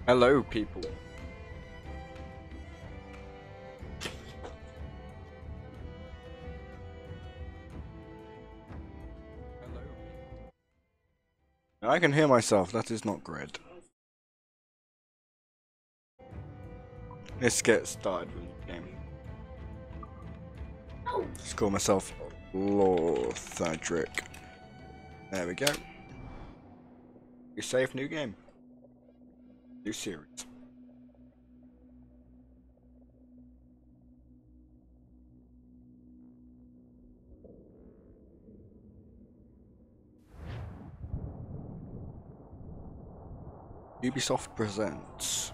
Hello, people. Hello. I can hear myself. That is not great. Let's get started with the game. Let's call myself Lothadric. There we go. You save, new game. New series. Ubisoft presents.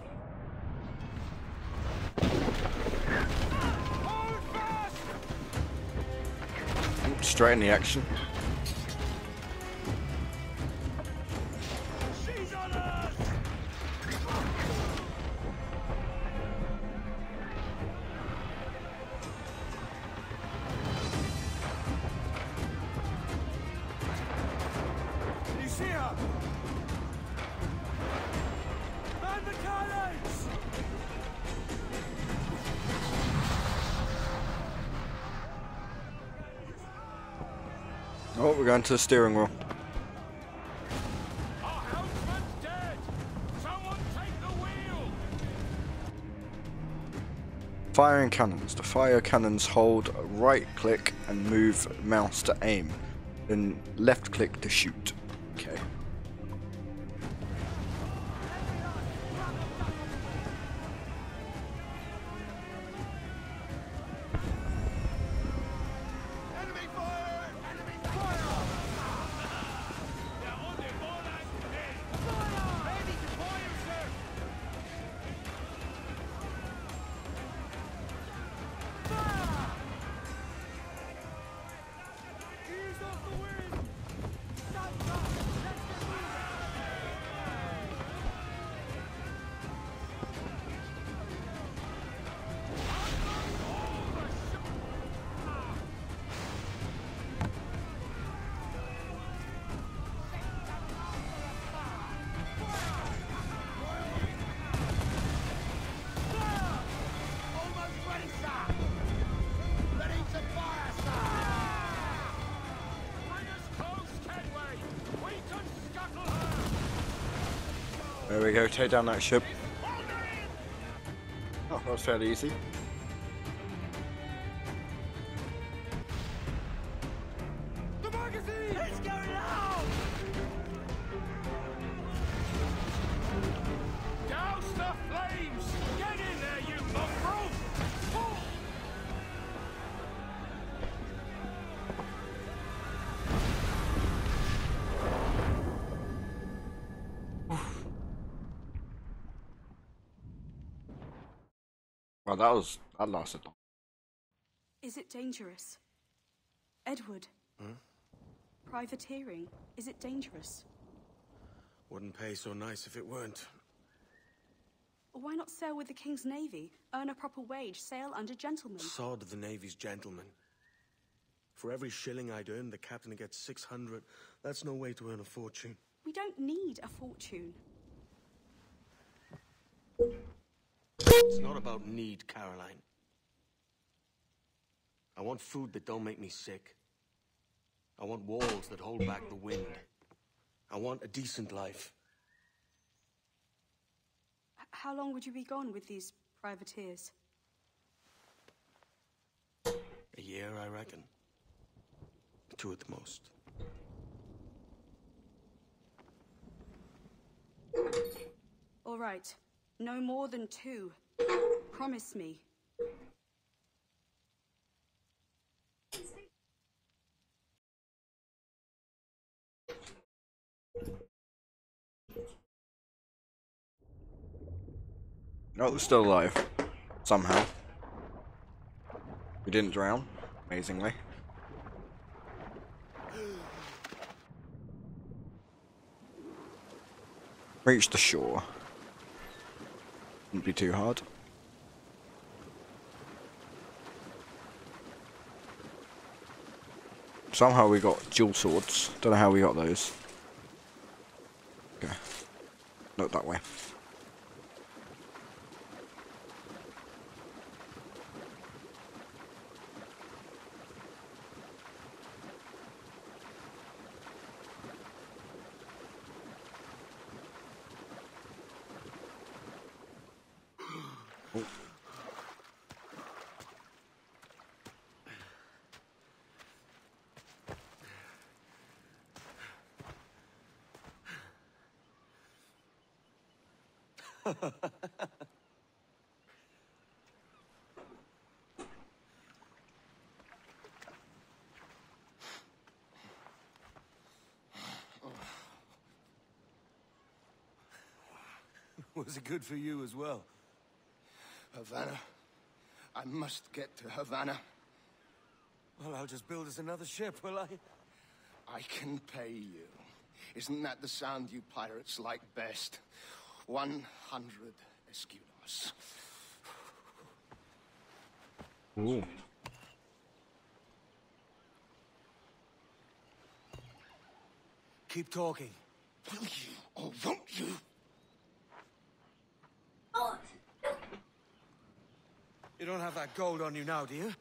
Straight in the action. You see her? Man the chiilouts! Oh, we're going to the steering wheel. Our helmsman's dead! Someone take the wheel! Firing cannons. To fire cannons, hold right click and move mouse to aim. Then left click to shoot. Okay. Enemy fire! Enemy fire! They're on their ball and dead! Fire! Ready to fire, sir! Fire! Ease off the wind! Stand up! Let's get almost ready, sir! Ready to fire, sir! Bring us close, Kenway! We can scuttle her! There we go. Take down that ship. Oh, that was fairly easy. The magazine! It's going out! Douse the flames! Get in there, you mongrel! Oh. Well, that lasted long. Is it dangerous? Edward? Privateering, is it dangerous? Wouldn't pay so nice if it weren't. Why not sail with the King's Navy? Earn a proper wage, sail under gentlemen. Sod the Navy's gentlemen. For every shilling I'd earn, the captain gets 600. That's no way to earn a fortune. We don't need a fortune. It's not about need, Caroline. I want food that don't make me sick. I want walls that hold back the wind. I want a decent life. How long would you be gone with these privateers? A year, I reckon. 2 at the most. All right, no more than 2. Promise me. Oh, we're still alive. Somehow. We didn't drown, amazingly. Reach the shore. Wouldn't be too hard. Somehow we got dual swords. Don't know how we got those. Okay. Not that way. Was it good for you as well? Havana. I must get to Havana. Well, I'll just build us another ship, will I? I can pay you. Isn't that the sound you pirates like best? 100 escudos. Ooh. Keep talking. Will you or won't you? You don't have that gold on you now, do you?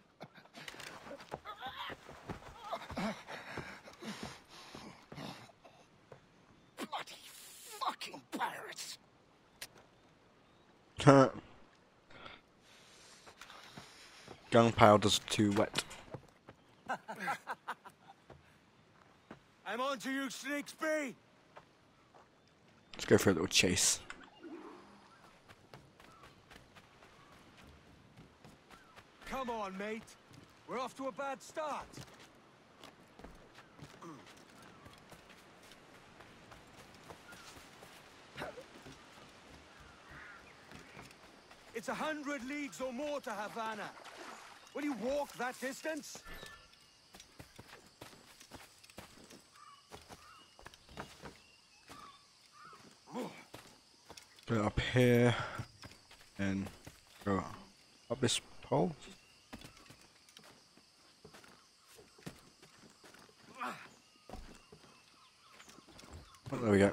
Bloody fucking pirates! Gunpowder's too wet. I'm on to you, Snakesby! Let's go for a little chase. Come on, mate. We're off to a bad start. It's 100 leagues or more to Havana. Will you walk that distance? Go up here and go up this pole. Oh, there we go.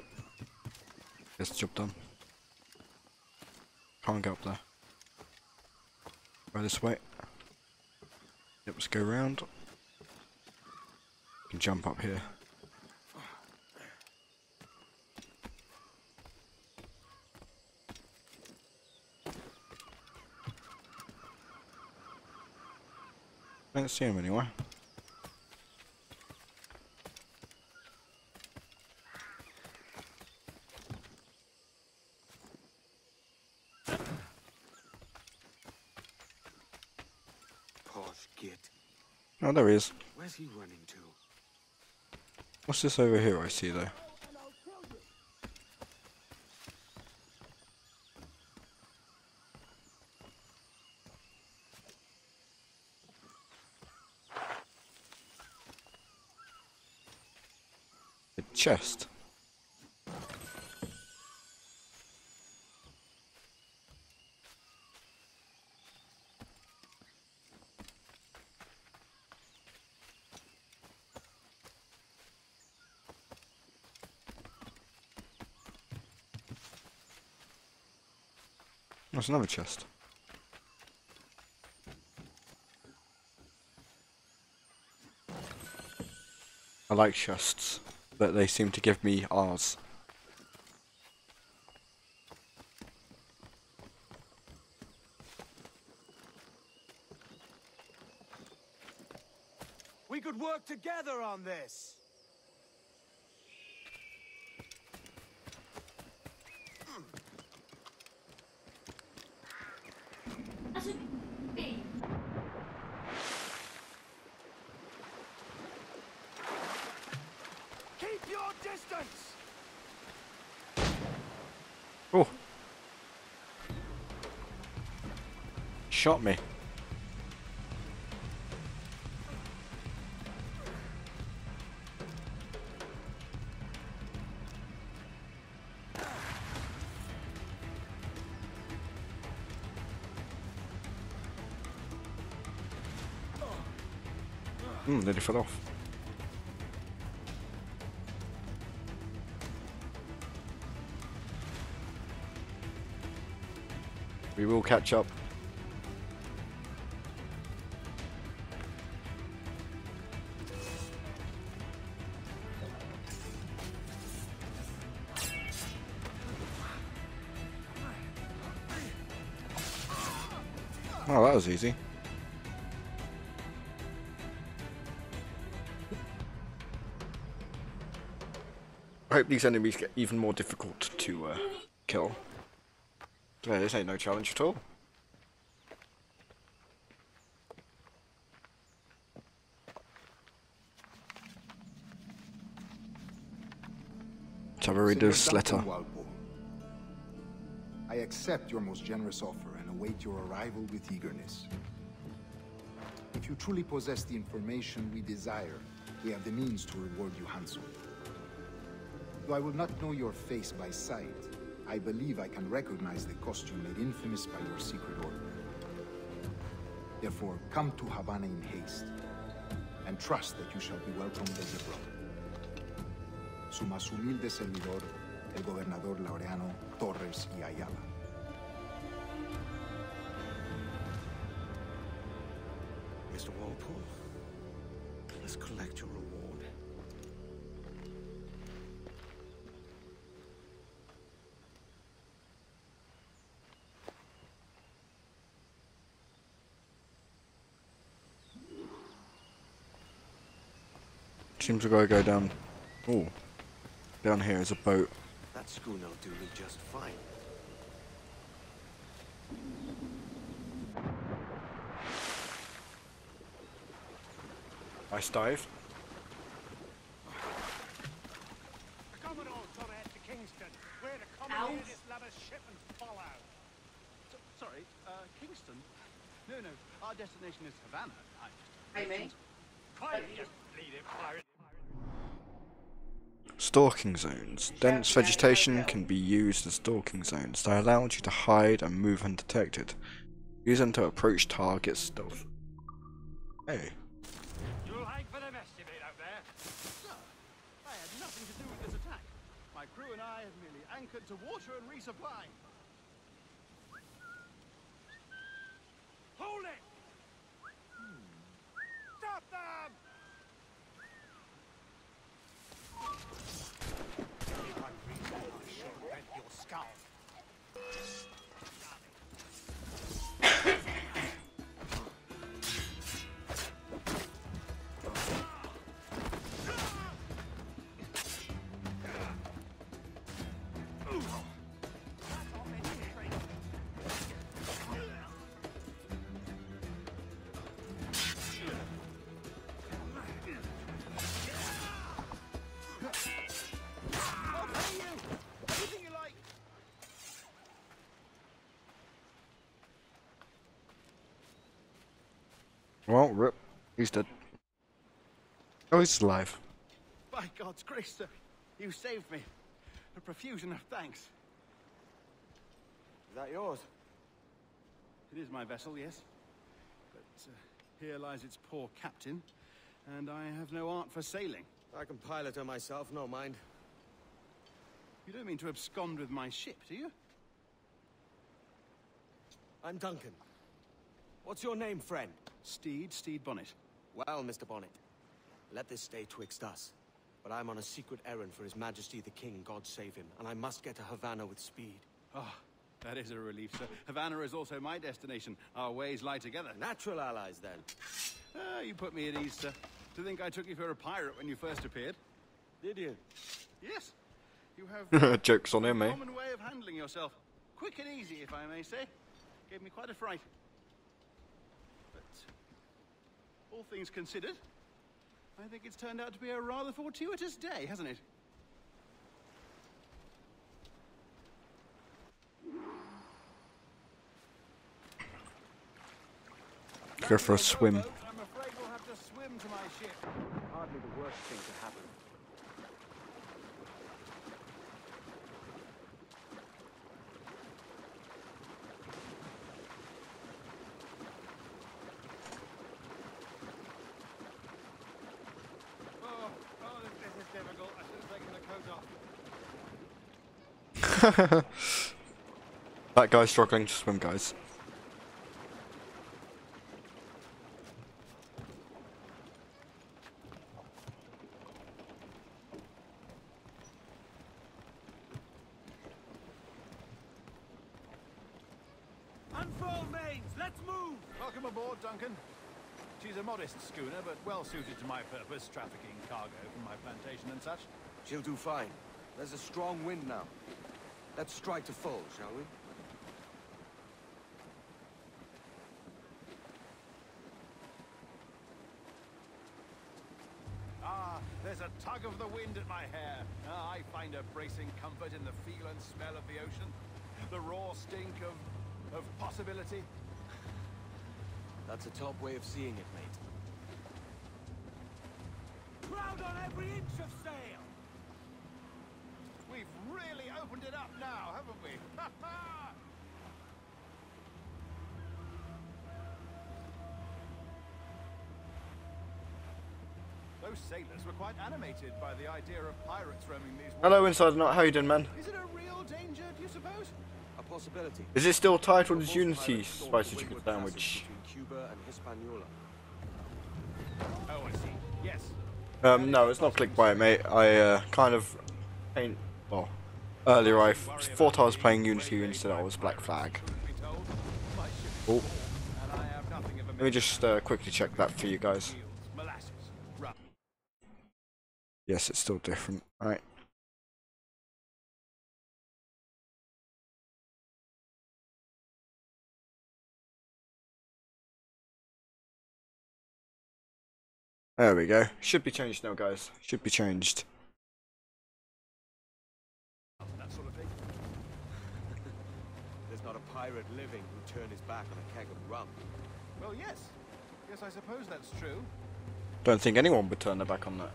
Gets the job done. Can't go up there. Go this way. Yep, let's go around. Can jump up here. I don't see him anywhere. Posh git. Oh, there he is. Where's he running to? What's this over here I see though? A chest. That's another chest. I like chests, but they seem to give me R's. We could work together on this. Keep your distance. Oh! Shot me. Nearly fell off. We will catch up. Oh, that was easy. I hope these enemies get even more difficult to kill. Yeah, this ain't no challenge at all. Let's have a read this letter. Walpole. I accept your most generous offer and await your arrival with eagerness. If you truly possess the information we desire, we have the means to reward you handsomely. Though I will not know your face by sight, I believe I can recognize the costume made infamous by your secret order. Therefore, come to Havana in haste, and trust that you shall be welcomed as a brother. Su más humilde servidor, el gobernador Laureano Torres y Ayala. Mr. Walpole, let's collect your reward. Seems we gotta go down. Oh, down here is a boat. That schooner'll do me just fine. Ice dive. Commodore Torres to Kingston. Where to commandeer this lover's ship and follow. Sorry, Kingston? No, our destination is Havana. Hey, mate. Stalking zones. Dense vegetation can be used as stalking zones. They allow you to hide and move undetected. Use them to approach targets stealth. Hey. You'll hang for the mess you made out there. Sir, I had nothing to do with this attack. My crew and I have merely anchored to water and resupply. Hold it! Stop them! If I'm reason, I shall rent your skull. Well, rip. He's dead. Oh, he's alive. By God's grace, sir, you saved me. A profusion of thanks. Is that yours? It is my vessel, yes. But here lies its poor captain, and I have no art for sailing. I can pilot her myself, no mind. You don't mean to abscond with my ship, do you? I'm Duncan. What's your name, friend? Steed Bonnet. Well, Mr. Bonnet, let this stay twixt us. But I'm on a secret errand for His Majesty the King, God save him, and I must get to Havana with speed. Oh, that is a relief, sir. Havana is also my destination. Our ways lie together. Natural allies, then. You put me at ease, sir. To think I took you for a pirate when you first appeared. Did you? Yes. You have Joke's on him, a eh? common way of handling yourself. Quick and easy, if I may say. Gave me quite a fright. But all things considered, I think it's turned out to be a rather fortuitous day, hasn't it? Go for a swim. I'm afraid we'll have to swim to my ship. Hardly the worst thing to happen. This is difficult. I should have taken the coat off. That guy's struggling to swim, guys. Unfurl mains, let's move! Welcome aboard, Duncan. She's a modest schooner, but well suited to my purpose, trafficking cargo from my plantation and such. She'll do fine. There's a strong wind now. Let's strike to full, shall we? There's a tug of the wind at my hair. I find a bracing comfort in the feel and smell of the ocean. The raw stink of possibility. That's a top way of seeing it, mate. Crowd on every inch of sail! We've really opened it up now, haven't we? Ha ha! Those sailors were quite animated by the idea of pirates roaming these waters. Hello, Inside Not. How you doing, man? Is it a real danger, do you suppose? A possibility. Is it still titled as Most Unity pilots thought Spicy the Chicken windward passage Sandwich? between Cuba and Hispaniola. Oh, I see. Yes. No, it's not clickbait, mate. I kind of ain't. Well, earlier I thought I was playing Unity, instead I was Black Flag. Oh, let me just quickly check that for you guys. Yes, it's still different. Alright. There we go. Should be changed now, guys. Should be changed. That sort of thing. There's not a pirate living who'd turn his back on a keg of rum. Well, yes. Yes, I suppose that's true. Don't think anyone would turn their back on that.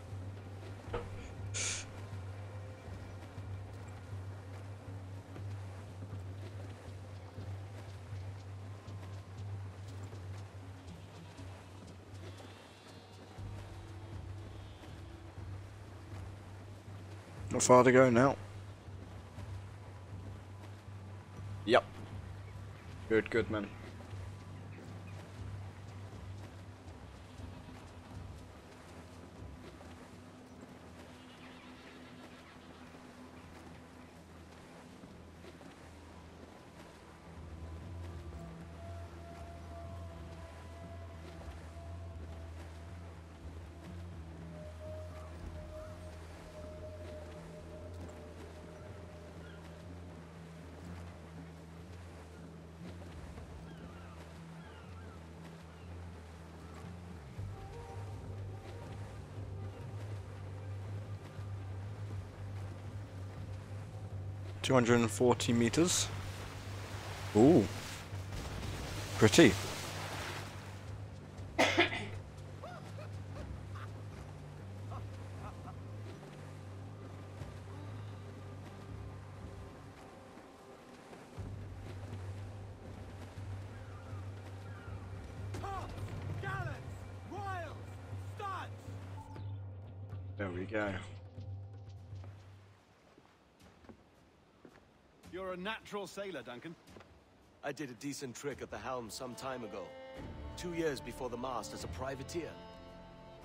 Not far to go now. Yep. Good, good, man. $240 meters. Ooh, pretty. There we go. You're a natural sailor, Duncan. I did a decent trick at the helm some time ago. 2 years before the mast as a privateer.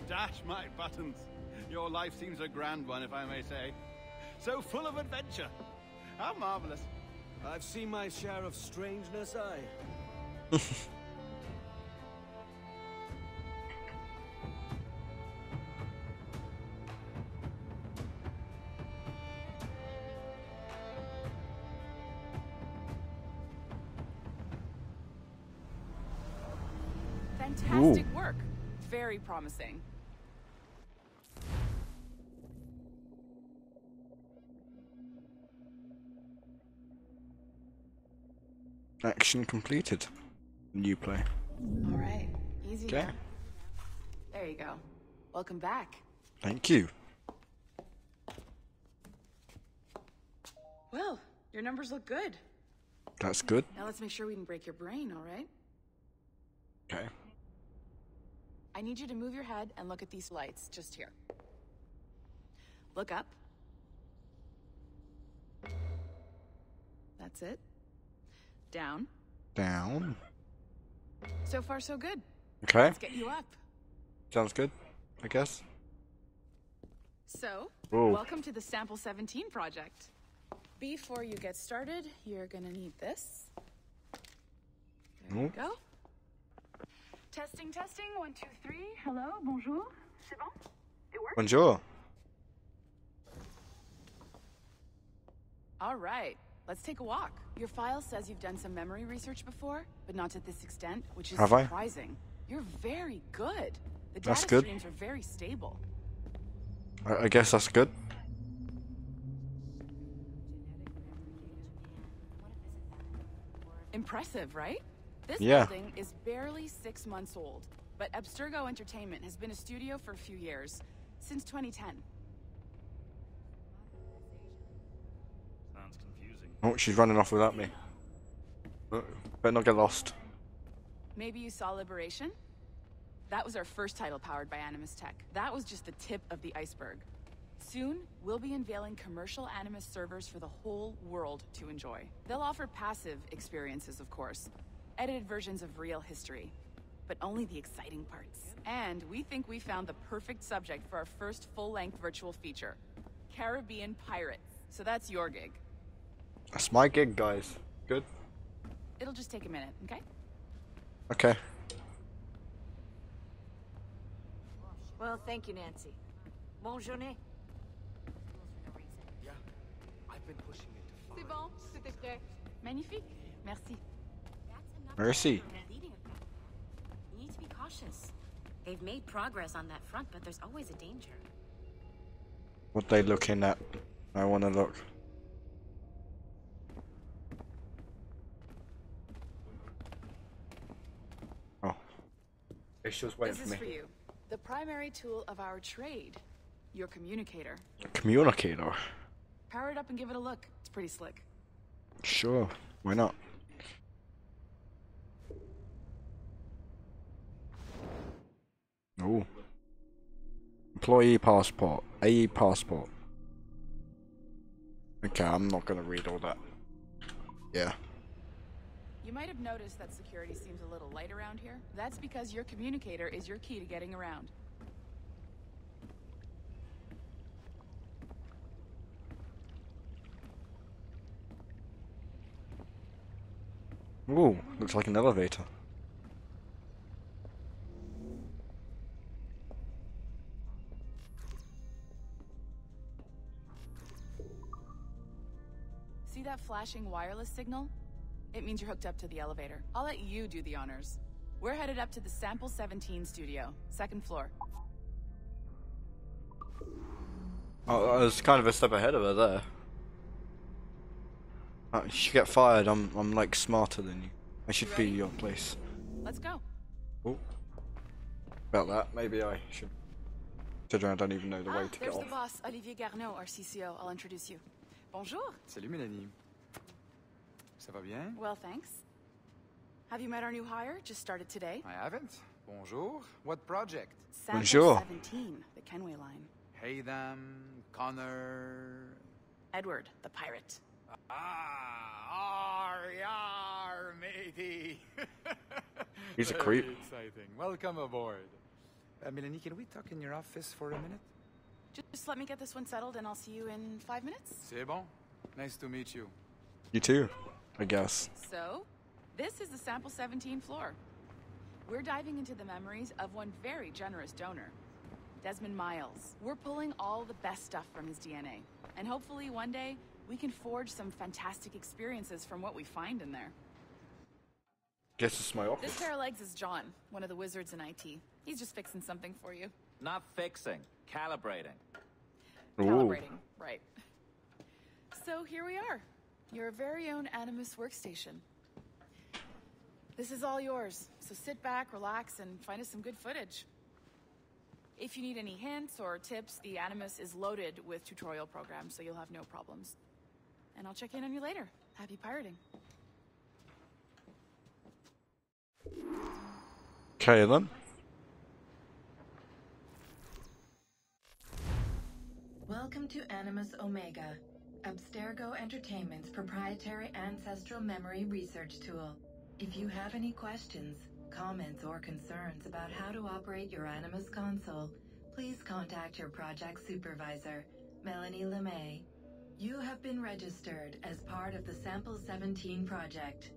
Dash my buttons. Your life seems a grand one, if I may say. So full of adventure. How marvelous. I've seen my share of strangeness, aye. Fantastic work. Very promising. Action completed. New play. All right. Easy. Okay. Now. There you go. Welcome back. Thank you. Well, your numbers look good. That's good. Now let's make sure we can break your brain, all right? Okay. I need you to move your head and look at these lights just here. Look up. That's it. Down. Down. So far, so good. Okay. Let's get you up. Sounds good, I guess. So, Whoa. welcome to the Sample 17 project. Before you get started, you're gonna need this. There you go. Testing, testing, 1, 2, 3. Hello, bonjour. C'est bon? It works? Bonjour. All right, let's take a walk. Your file says you've done some memory research before, but not to this extent, which is Have I? surprising. You're very good. The That's data good. streams are very stable. I guess that's good. Impressive, right? This Yeah. building is barely 6 months old, but Abstergo Entertainment has been a studio for a few years, since 2010. Sounds confusing. Oh, she's running off without me. Better not get lost. Maybe you saw Liberation? That was our first title powered by Animus Tech. That was just the tip of the iceberg. Soon, we'll be unveiling commercial Animus servers for the whole world to enjoy. They'll offer passive experiences, of course. Edited versions of real history. But only the exciting parts. And we think we found the perfect subject for our first full-length virtual feature. Caribbean Pirates. So that's your gig. That's my gig, guys. Good. It'll just take a minute, okay? Okay. Well, thank you, Nancy. Bonne journée. Yeah, I've been pushing it to C'est find. bon, c'était prêt. Magnifique. Merci. Mercy. You need to be cautious. They've made progress on that front, but there's always a danger. What they looking at? I want to look. Oh. It's just waiting This for is me. for you. The primary tool of our trade. Your communicator. Communicator. Power it up and give it a look. It's pretty slick. Sure. Why not? Oh. Employee passport. AE passport. Okay, I'm not gonna read all that. Yeah. You might have noticed that security seems a little light around here. That's because your communicator is your key to getting around. Ooh, looks like an elevator. See that flashing wireless signal? It means you're hooked up to the elevator. I'll let you do the honors. We're headed up to the Sample 17 studio, 2nd floor. Oh, I was kind of a step ahead of her there. You should get fired. I'm like smarter than you. I should be ready? your place. Let's go. Oh. About that, maybe I should. Considering I don't even know the way to get There's the off. boss, Olivier Garneau, our CCO. I'll introduce you. Bonjour. Salut Mélanie. Ça va bien? Well, thanks. Have you met our new hire? Just started today. I haven't. Bonjour. What project? Sample Bonjour. 17, the Kenway line. Hey them, Connor. Edward, the pirate. Yar, matey. He's a creep. Very exciting. Welcome aboard. Mélanie, can we talk in your office for a minute? Just let me get this one settled and I'll see you in 5 minutes. C'est bon. Nice to meet you. You too, I guess. So, this is the Sample 17 floor. We're diving into the memories of one very generous donor, Desmond Miles. We're pulling all the best stuff from his DNA. And hopefully one day, we can forge some fantastic experiences from what we find in there. Guess it's my office. This pair of legs is John, one of the wizards in IT. He's just fixing something for you. Not fixing, calibrating. Ooh. Calibrating, right. So here we are, your very own Animus workstation. This is all yours, so sit back, relax, and find us some good footage. If you need any hints or tips, the Animus is loaded with tutorial programs, so you'll have no problems. And I'll check in on you later. Happy pirating. Okay then. Welcome to Animus Omega, Abstergo Entertainment's proprietary ancestral memory research tool. If you have any questions, comments, or concerns about how to operate your Animus console, please contact your project supervisor, Melanie LeMay. You have been registered as part of the Sample 17 project.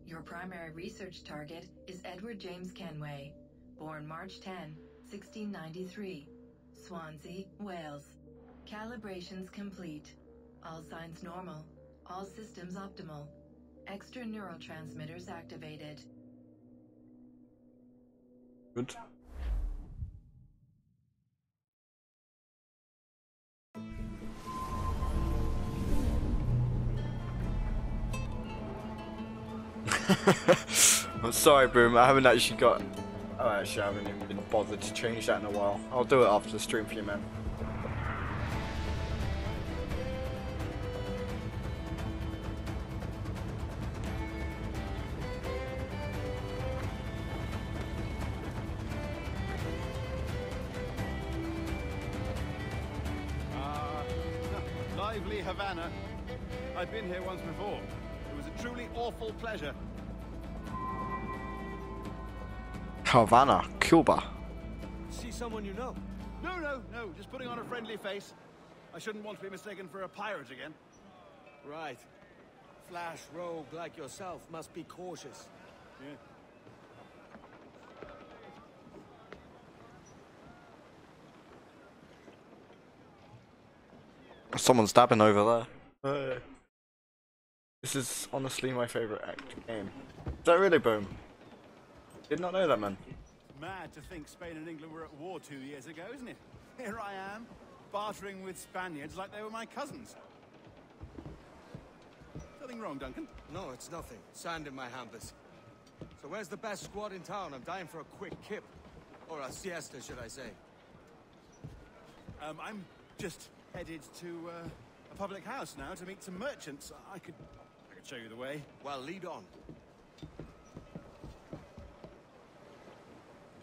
Your primary research target is Edward James Kenway, born March 10, 1693, Swansea, Wales. Calibrations complete. All signs normal. All systems optimal. Extra neurotransmitters activated. Good. I'm sorry, Boom. I haven't actually got. Oh, actually, I haven't even been bothered to change that in a while. I'll do it after the stream for you, man. Lively Havana. I've been here once before. It was a truly awful pleasure. Havana, Cuba. See someone you know? No. Just putting on a friendly face. I shouldn't want to be mistaken for a pirate again. Right. Flash rogue like yourself must be cautious. Yeah. Someone's dabbing over there. This is honestly my favourite game. Is that really, Boom? Did not know that, man. Mad to think Spain and England were at war 2 years ago, isn't it? Here I am, bartering with Spaniards like they were my cousins. Nothing wrong, Duncan? No, it's nothing. Sand in my hampers. So where's the best squad in town? I'm dying for a quick kip. Or a siesta, should I say. I'm just headed to a public house now to meet some merchants. I could show you the way. Well, lead on.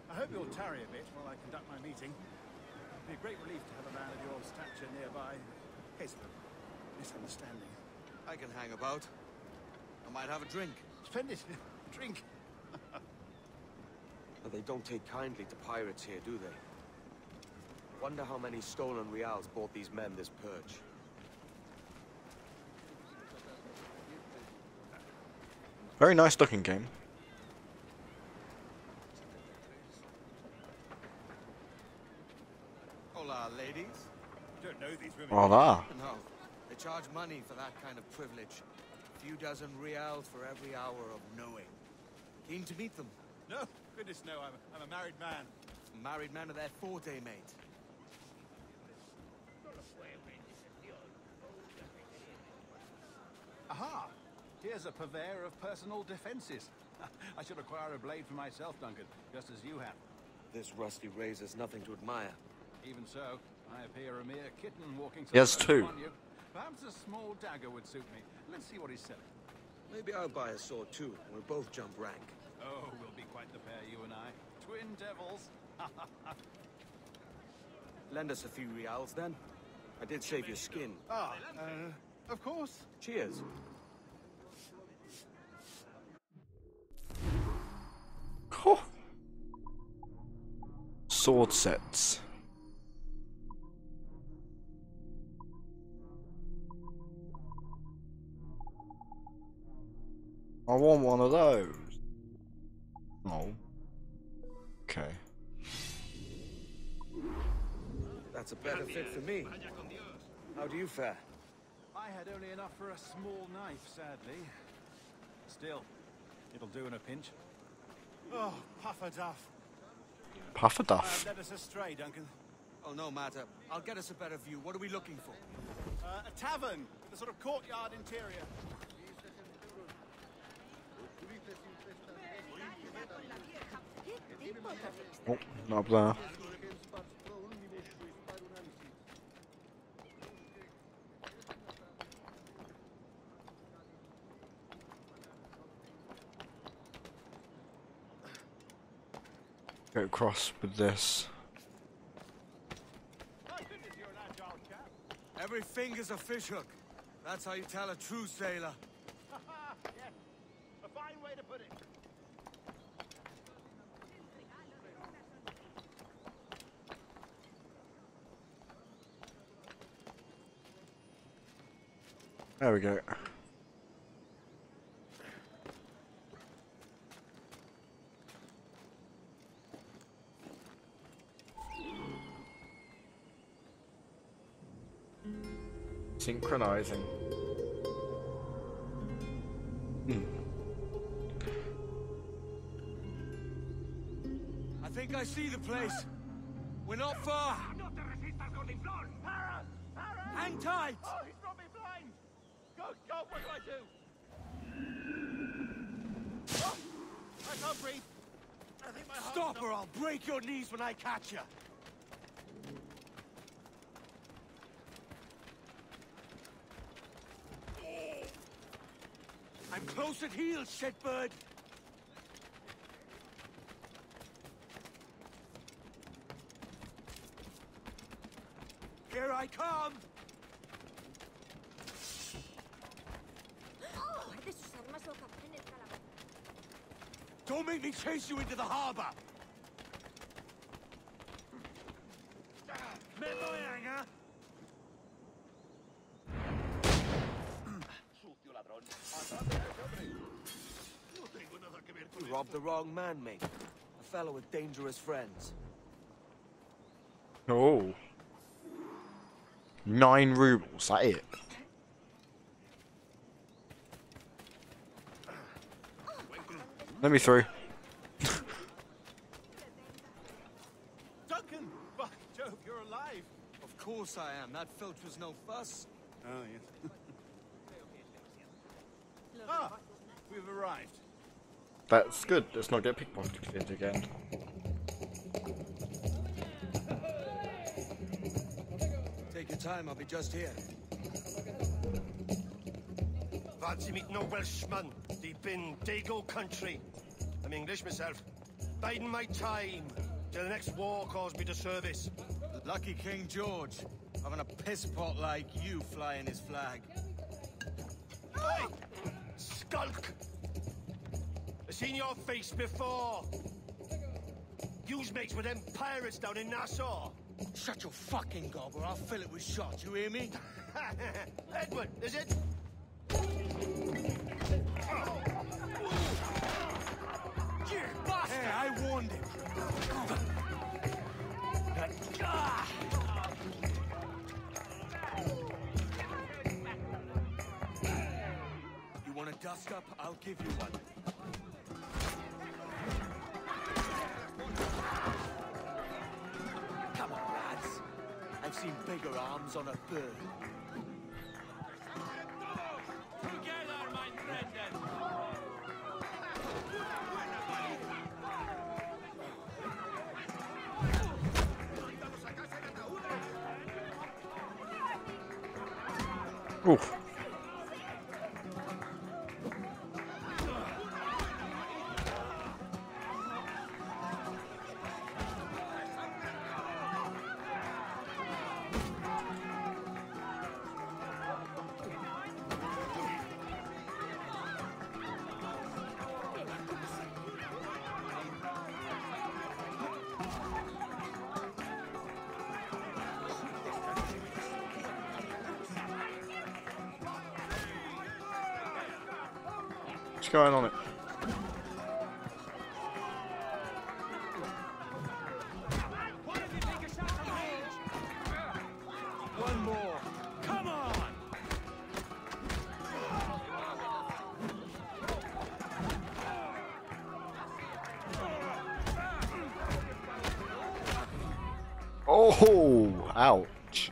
I hope you'll tarry a bit while I conduct my meeting. It'd be a great relief to have a man of your stature nearby, in case of a misunderstanding. I can hang about. I might have a drink. Splendid. Drink. But they don't take kindly to pirates here, do they? Wonder how many stolen reals bought these men this purge. Very nice looking game. Hola, ladies. Don't know these women. Hola. No, they charge money for that kind of privilege. A few dozen reals for every hour of knowing. Keen to meet them. No, goodness no, I'm a married man. Married men are their forte, mate. Aha! Here's a purveyor of personal defenses. I should acquire a blade for myself, Duncan, just as you have. This rusty razor's nothing to admire. Even so, I appear a mere kitten walking He has through two. on you. Perhaps a small dagger would suit me. Let's see what he's selling. Maybe I'll buy a sword too. We'll both jump rank. Oh, we'll be quite the pair, you and I. Twin devils. Lend us a few reals then. I did save your skin. Of course. Cheers. Oh. Sword sets. I want one of those. Oh. Okay. That's a better fit for me. How do you fare? I had only enough for a small knife, sadly. Still, it'll do in a pinch. Oh, puffer duff. Puffer duff. Led us astray, Duncan. Oh, no matter. I'll get us a better view. What are we looking for? A tavern, the sort of courtyard interior. Oh, not there. Go across with this. Every finger's a fishhook. That's how you tell a true sailor. Yes, a fine way to put it. There we go. Synchronizing. I think I see the place. We're not far. Hang tight. Oh, he's brought me blind. God, what do I do? can't breathe. I think my heart's Stop or I'll break your knees when I catch you. I'm close at heel, shitbird. Here I come. Don't make me chase you into the harbor. Me voy, Anga. You robbed the wrong man, mate. A fellow with dangerous friends. Oh. 9 rubles, that it? Let me through. Duncan! By Jove, you're alive! Of course I am. That filch was no fuss. Oh, yes. Ah! We've arrived. That's good. Let's not get pickpocketed again. Take your time, I'll be just here. Fancy meeting no Welshman, deep in Dago country. I'm English myself. Biding my time till the next war calls me to service. Lucky King George, having a piss pot like you flying his flag. Hey! Skulk! I've seen your face before. You's mates with them pirates down in Nassau. Shut your fucking gob or I'll fill it with shot, you hear me? Edward, is it? Hey, I warned him. You want a dust up? I'll give you one. Come on, lads. I've seen bigger arms on a bird. Together, my friend. Oof. What's going on it? One more. Come on! Oh, ouch.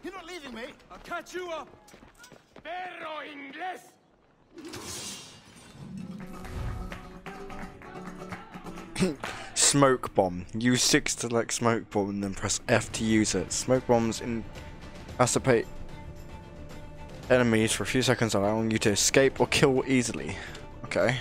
You're not leaving me! I'll catch you up! Perro inglés! Smoke bomb. Use 6 to select smoke bomb and then press F to use it. Smoke bombs incapacitate enemies for a few seconds, allowing you to escape or kill easily. Okay.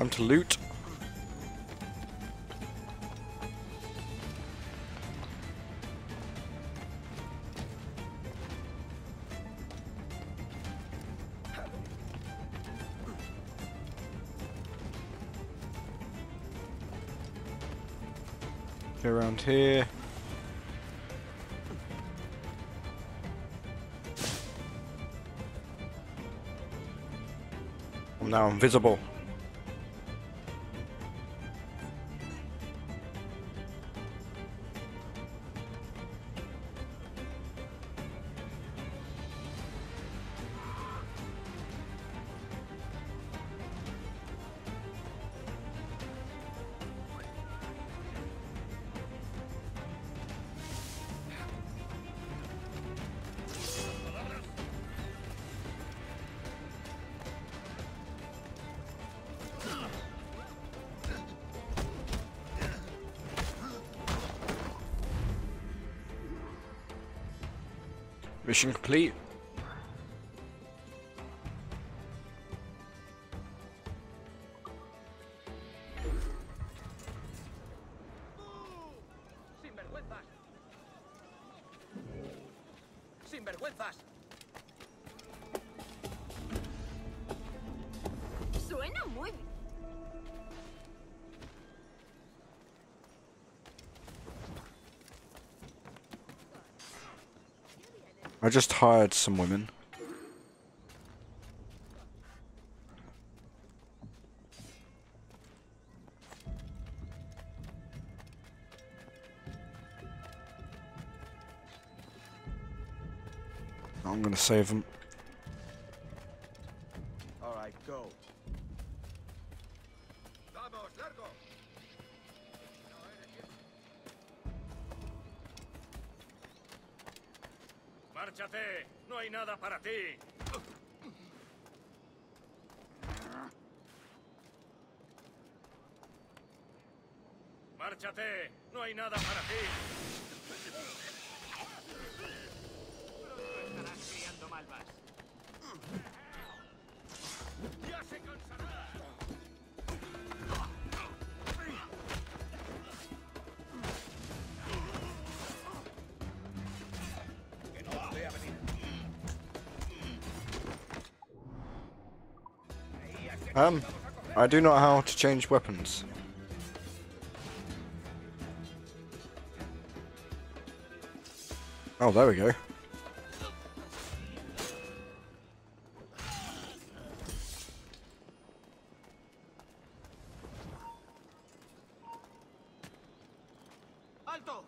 Time to loot. Go around here. I'm now invisible. Mission complete. Sinvergüenzas. Sinvergüenzas. Suena muy bien. I just hired some women. I'm gonna save them. All right, go. Vamos, largo. Márchate. No hay nada para ti. Márchate. No hay nada para ti. Estarás criando malvas. Ya se cansará. Que no los vea venir. I do not know how to change weapons. Oh, there we go. ¡Alto!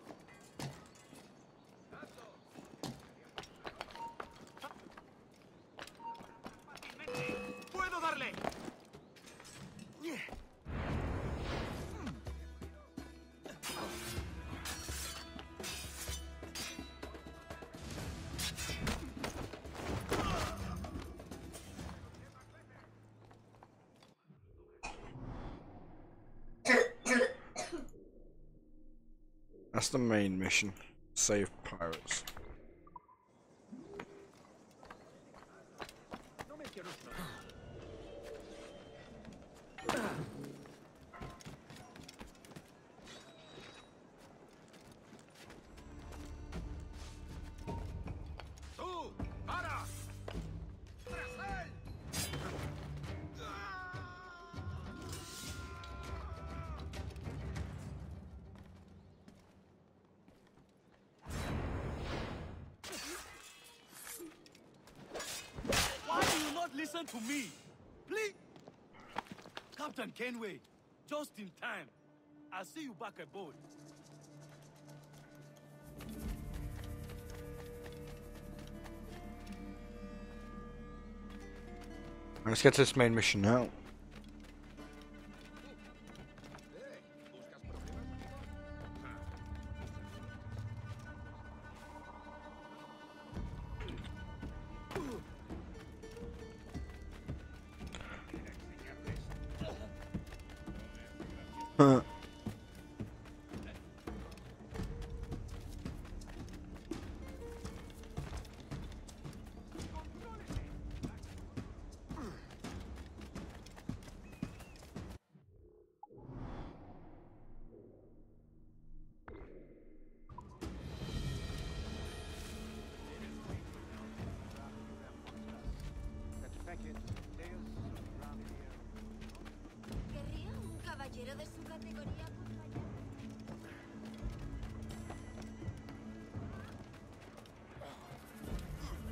¡Puedo darle! That's the main mission. Save pirates. ¡Tú! ¡Para! Why do you not listen to me? Please! Captain Kenway, just in time. I'll see you back aboard. Let's get to this main mission now.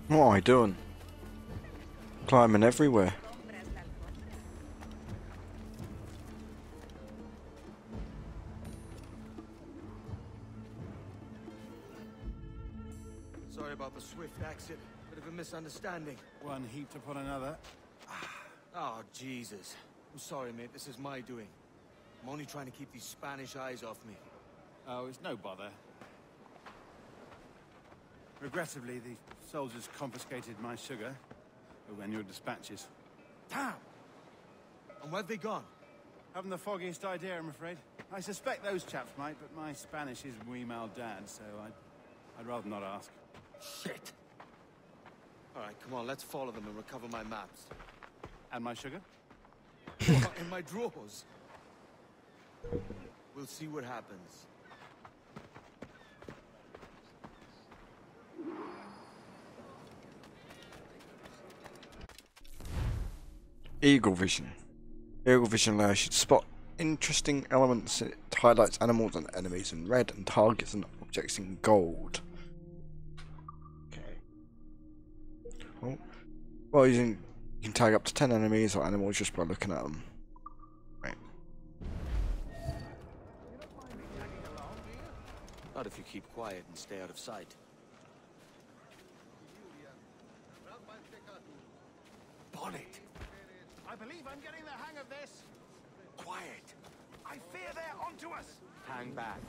What am I doing? Climbing everywhere. Sorry about the swift exit. Bit of a misunderstanding. One heaped upon another. Oh, Jesus. I'm sorry, mate. This is my doing. I'm only trying to keep these Spanish eyes off me. Oh, it's no bother. Regrettably, the soldiers confiscated my sugar and your dispatches. Damn! And where've they gone? Haven't the foggiest idea, I'm afraid. I suspect those chaps might, but my Spanish is muy mal dad, so I'd rather not ask. Shit! Alright, come on, let's follow them and recover my maps. And my sugar? In my drawers. We'll see what happens. Eagle vision. Eagle vision allows you to spot interesting elements. It highlights animals and enemies in red and targets and objects in gold. Okay. Cool. Well, you can tag up to 10 enemies or animals just by looking at them. Right. Not if you keep quiet and stay out of sight. Bonnet! I believe I'm getting the hang of this. Quiet! I fear they're onto us. Hang back.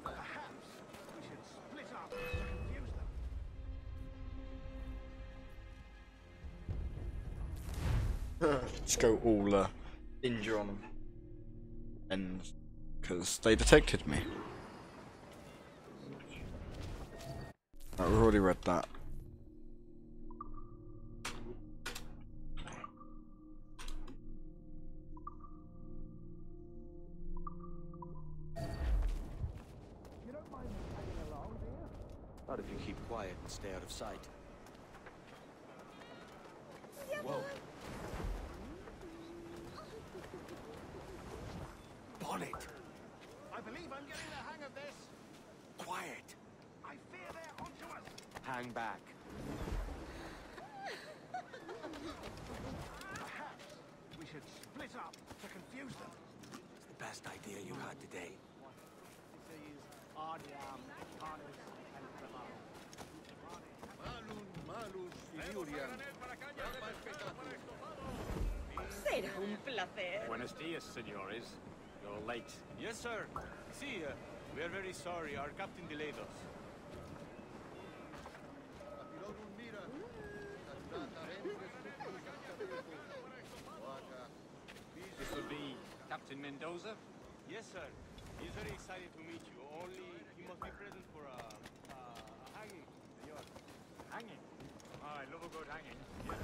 Perhaps we should split up to confuse them. Let's go all ninja on them. And because they detected me. Right, we've already read that. Not if you keep quiet and stay out of sight. Whoa. Bonnet! I believe I'm getting the hang of this. Quiet! I fear they're onto us. Hang back. Perhaps we should split up to confuse them. It's the best idea you had today. Será un placer. Buenos dias, senores. You're late. Yes, sir. See, we are very sorry. Our captain delayed us. This will be Captain Mendoza? Yes, sir. He's very excited to meet you. Only he must be present for a hanging, senor. Hanging? Oh, I love a good hanging. Yes.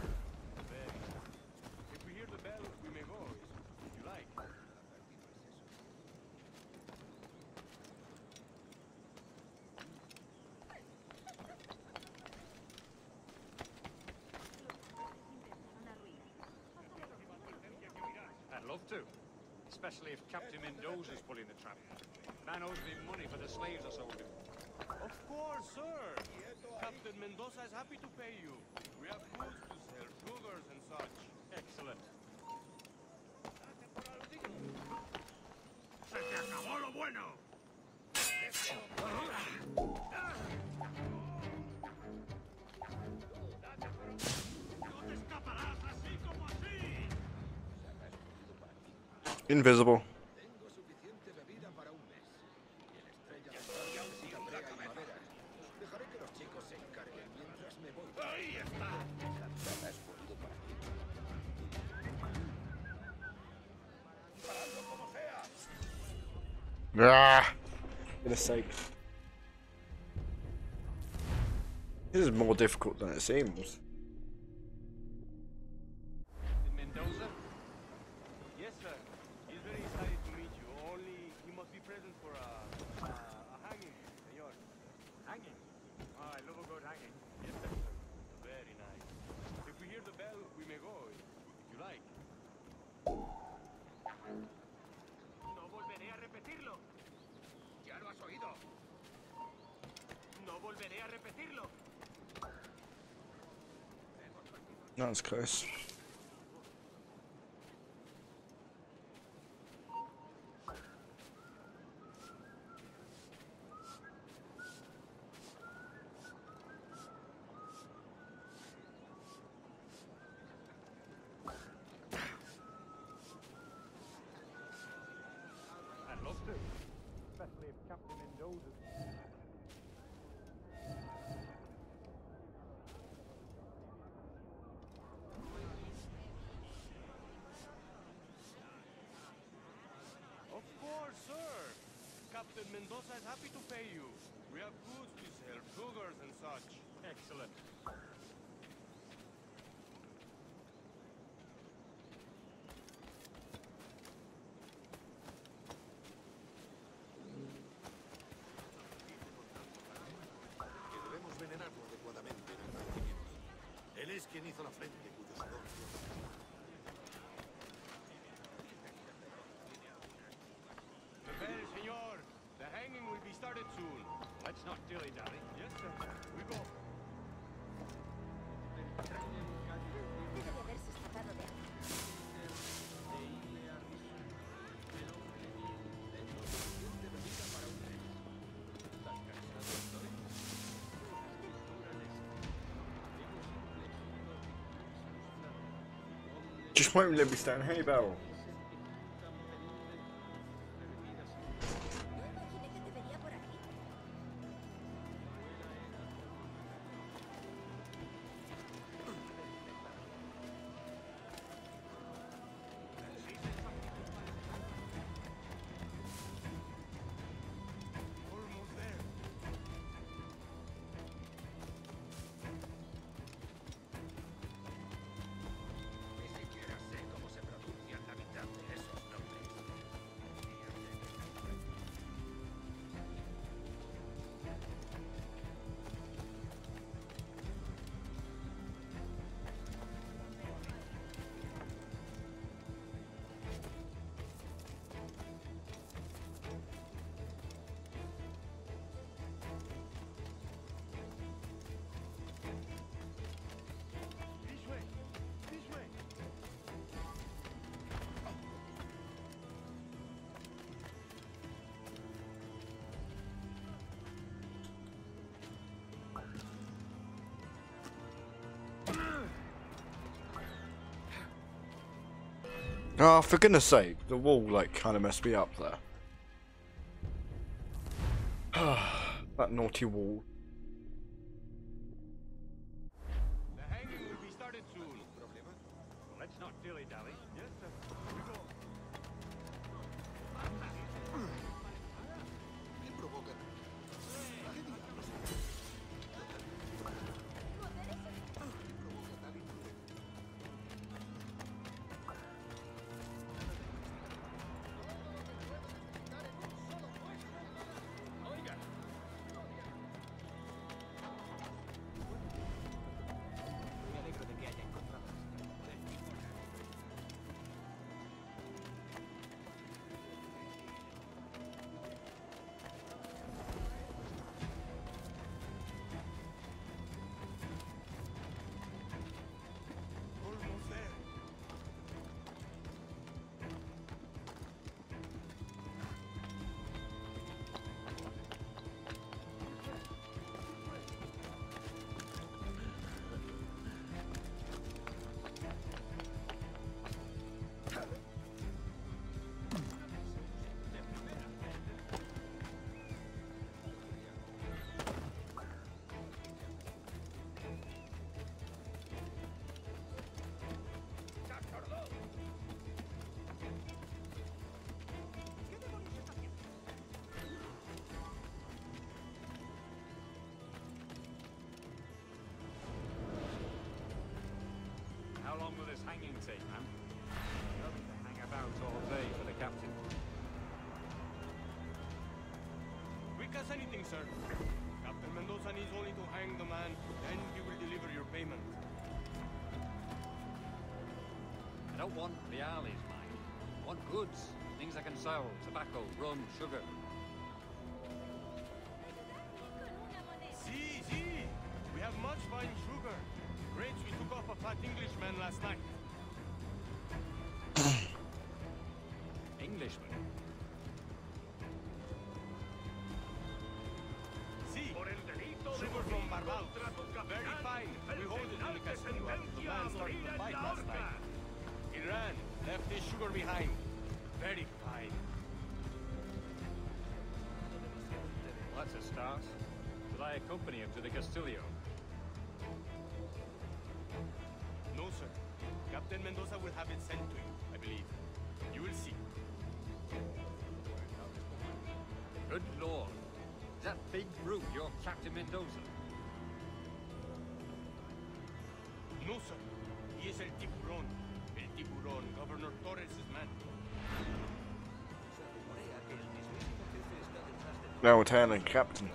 Very. If we hear the bell, we may go, if you like. I'd love to. Especially if Captain Mendoza's pulling the trap. Man owes me money for the slaves I sold him. Of course, sir. Captain Mendoza is happy to pay you. We have goods to sell, sugars and such. Excellent. ¡Se te acabó lo bueno! Invisible. Ah, for goodness sake. This is more difficult than it seems. Mendoza? Yes, sir. He's very excited to meet you. Only he must be present for a hanging, senor. Hanging? Oh, I love a good hanging. Yes, sir. Very nice. If we hear the bell, we may No volveré a repetirlo. Ya lo has oído. No volveré a repetirlo. That was close. I'd love to, especially if Captain Mendoza's... Of course, sir. Captain Mendoza is happy to pay you. We have goods to sell, sugars and such. Excellent. Que debemos venerarlo adecuadamente en el nacimiento. Él es quien hizo la frente cuyo sudor dio. Prepare, señor. The hanging will be started soon. Let's not dilly-dally. Yes, sir. We go. Debe haberse escapado de aquí. Just won't let me stand. Hey, Barrel. Yo imaginé que te vería por aquí. Almost there. Ni siquiera sé cómo se pronuncian la mitad de esos nombres. This way. This way. Oh, for goodness sake, the wall like kind of messed me up there. That naughty wall. The hanging will be started soon. Let's not dilly-dally. Yes, sir. We go. ¿Qué provoca? ¿Qué diablos? Me alegro de que haya encontrado esto. Almost there. How long will this hanging take, man? Nothing to hang about all day for the captain. Quick as anything, sir. Captain Mendoza needs only to hang the man, then he will deliver your payment. I don't want Reales, mine. Want goods, things I can sell, tobacco, rum, sugar. See, we have much fine sugar. Grapes we took off a fat Englishman last night. Englishman? See, sugar from Barbados. Very fine. We hold it in the casino after the man started the fight last night. He ran, left his sugar behind. Very fine. Well, that's a start. Will I accompany him to the Castillo? No, sir. Captain Mendoza will have it sent to you, I believe. You will see. Good lord. Is that big brute your Captain Mendoza? No, sir. He is El Tiburon. El Tiburon, Governor Torres' man. Now returning captain.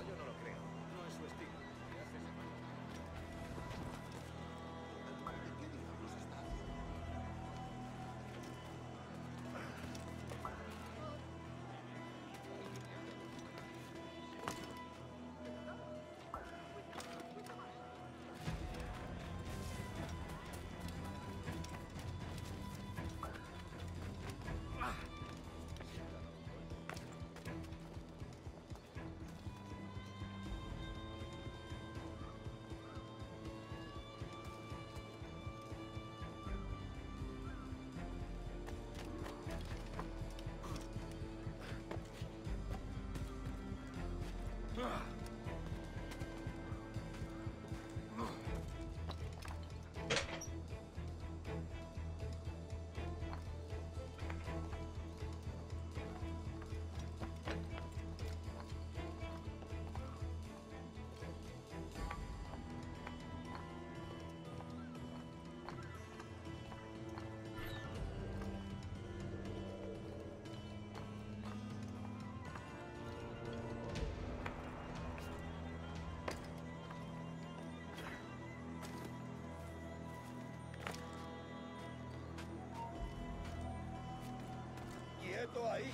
Quieto ahí.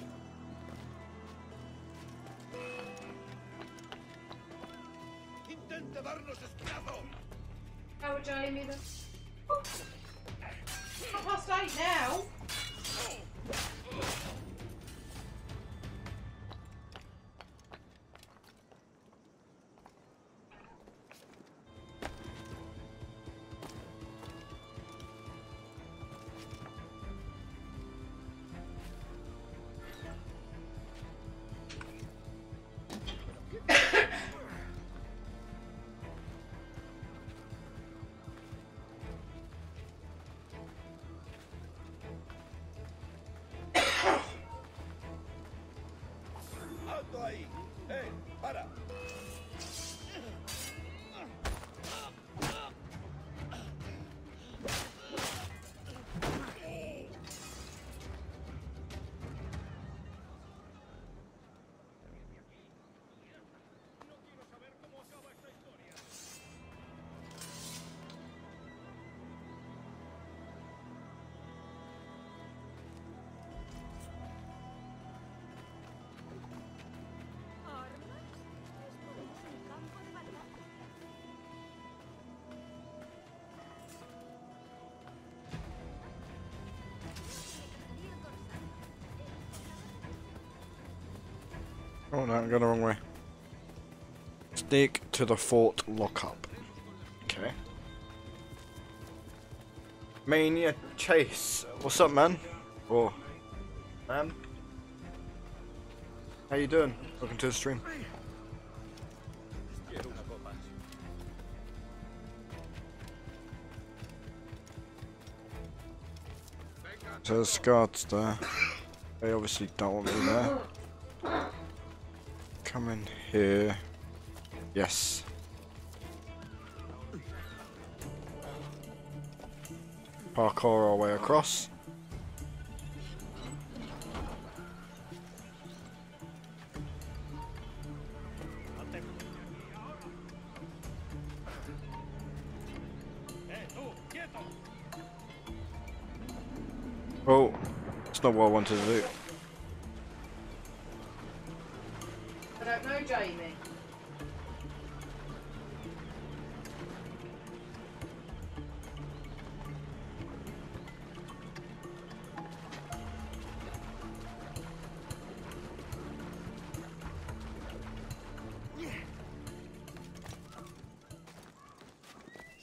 Intente darnos esclavo. How Jamie then? Half past 8 now. Alto ahí. Para. Oh no, I'm going the wrong way. Sneak to the fort lockup. Okay. Mania Chase. What's up, man? Or ma'am? How you doing? Welcome to the stream. So there's guards there. They obviously don't want me there. Come in here. Yes. Parkour our way across. Oh, It's not what I wanted to do. I don't know, Jamie.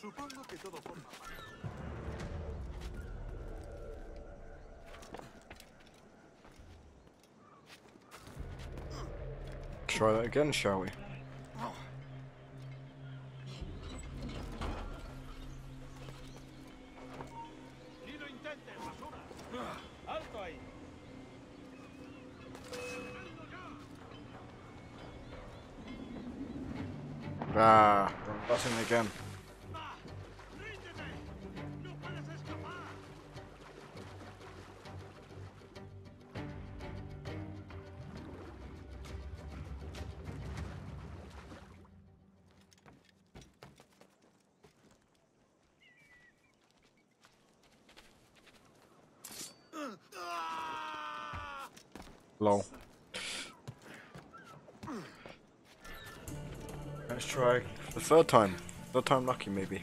Supongo que todo forma parte. Try that again, shall we? ¡Ni lo intentes, basura! ¡Alto ahí! Ah, wrong button again. Lol. Let's try the third time. Third time lucky, maybe.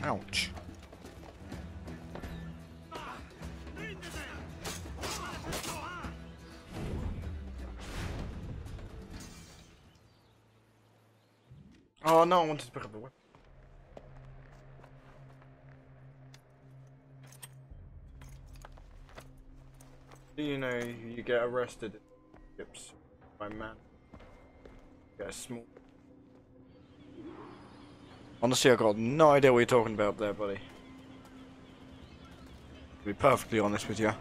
Ouch. Oh no, I wanted to pick up the weapon. Do you know you get arrested by man? Get a small. Honestly, I got no idea what you're talking about there, buddy. To be perfectly honest with you.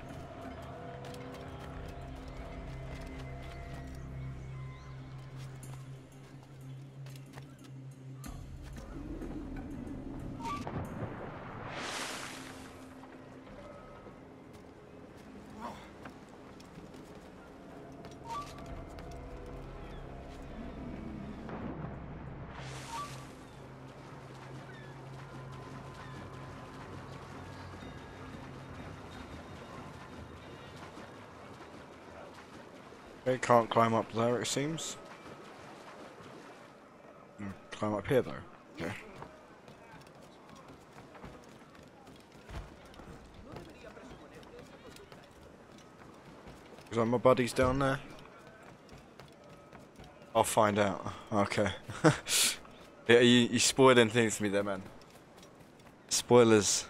They can't climb up there, it seems. Climb up here, though. Okay. Is that my buddies down there? I'll find out. Okay. Yeah, you spoiled anything for me there, man. Spoilers.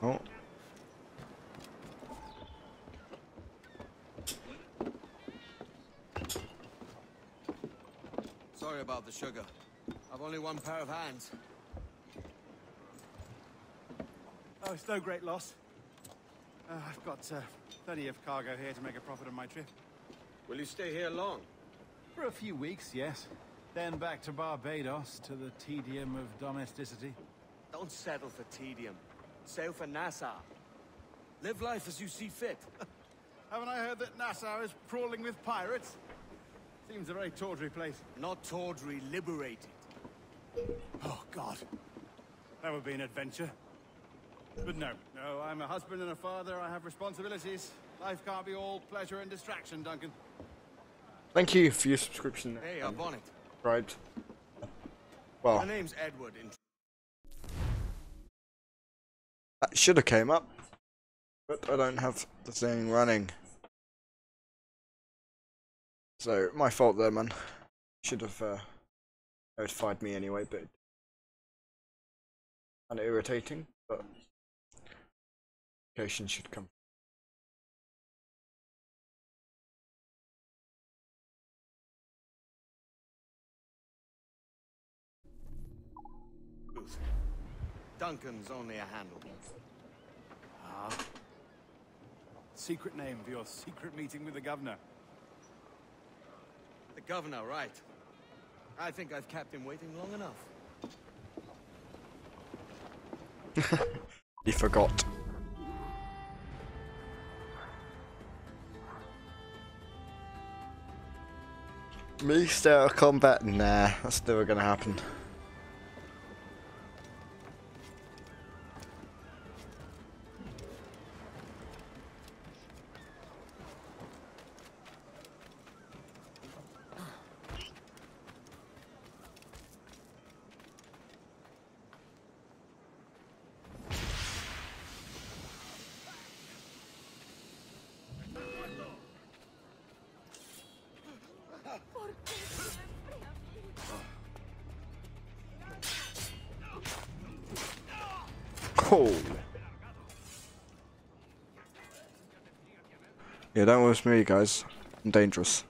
Oh. Sorry about the sugar. I've only one pair of hands. Oh, it's no great loss. I've got plenty of cargo here to make a profit on my trip. Will you stay here long? For a few weeks, yes. Then back to Barbados, to the tedium of domesticity. Don't settle for tedium. Sail for Nassau. Live life as you see fit. Haven't I heard that Nassau is crawling with pirates? Seems a very tawdry place. Not tawdry, liberated. Oh, God. That would be an adventure. But no, I'm a husband and a father. I have responsibilities. Life can't be all pleasure and distraction, Duncan. Thank you for your subscription. Hey, up on it. Right. Well, My name's Edward. that should have came up, but I don't have the thing running. So, my fault there, man. Should have notified me anyway, but kind of irritating, but notification should come. Duncan's only a handle. Ah. Secret name for your secret meeting with the governor. The governor, right. I think I've kept him waiting long enough. He forgot. Me start a combat? Nah, that's never gonna happen. Oh. Yeah, don't worry me, guys. I'm dangerous.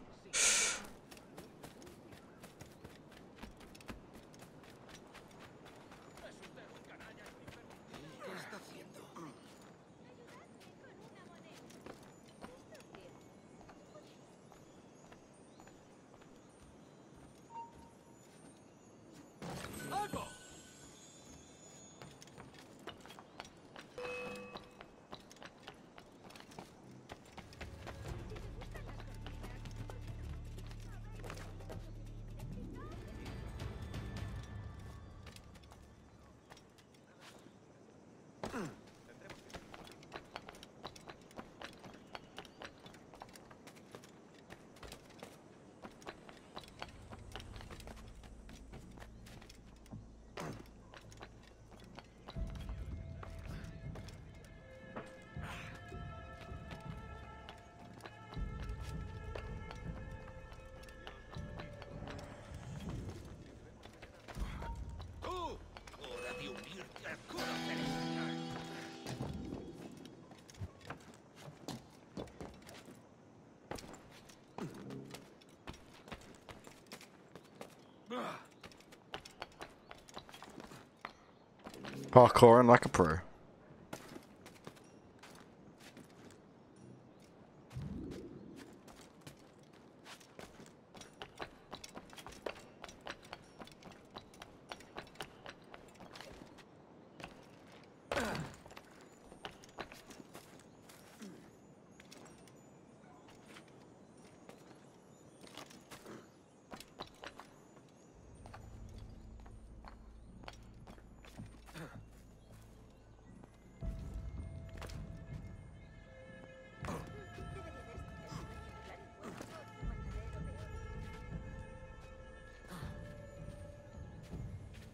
Parkouring like a pro.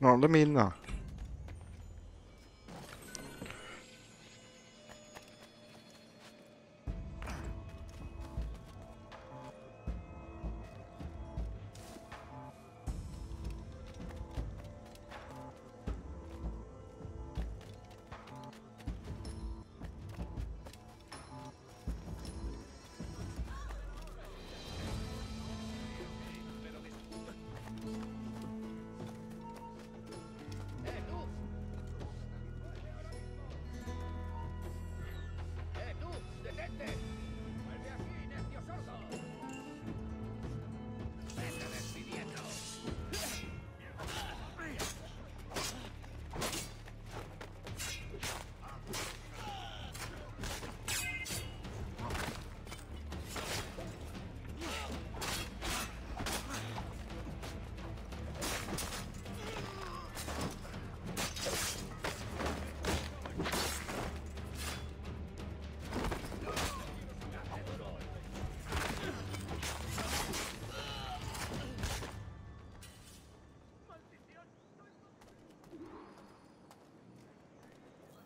No, let me in now.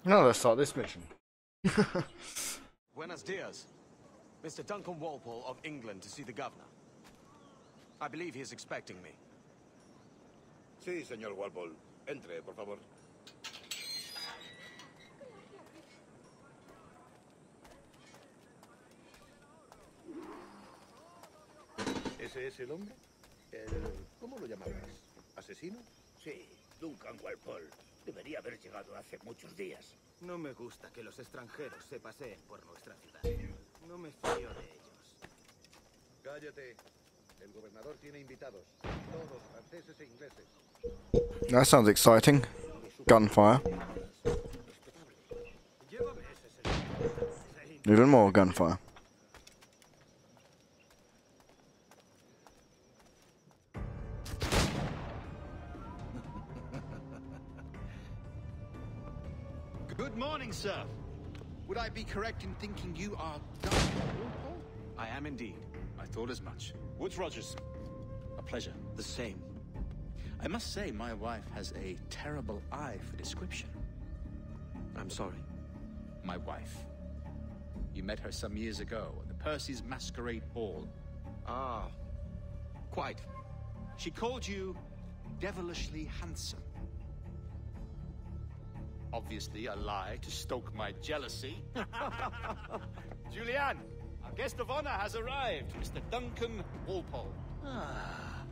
Now let's start this mission. Buenos dias. Mr. Duncan Walpole of England to see the governor. I believe he is expecting me. Sí, señor Walpole. Entre, por favor. ¿Ese es el hombre? ¿Cómo lo llamabas? ¿Asesino? Sí, Duncan Walpole. Debería haber llegado hace muchos días. No me gusta que los extranjeros se paseen por nuestra ciudad. No me fío de ellos. Cállate. El gobernador tiene invitados. Todos franceses e ingleses. That sounds exciting. Gunfire. Even more gunfire. Good morning, sir. Would I be correct in thinking you are Duncan Walpole? I am indeed. I thought as much. Woods Rogers. A pleasure. The same. I must say, my wife has a terrible eye for description. I'm sorry. My wife. You met her some years ago at the Percy's Masquerade Ball. Ah, quite. She called you devilishly handsome. Obviously a lie to stoke my jealousy. Julianne, our guest of honor has arrived, Mr. Duncan Walpole. Ah.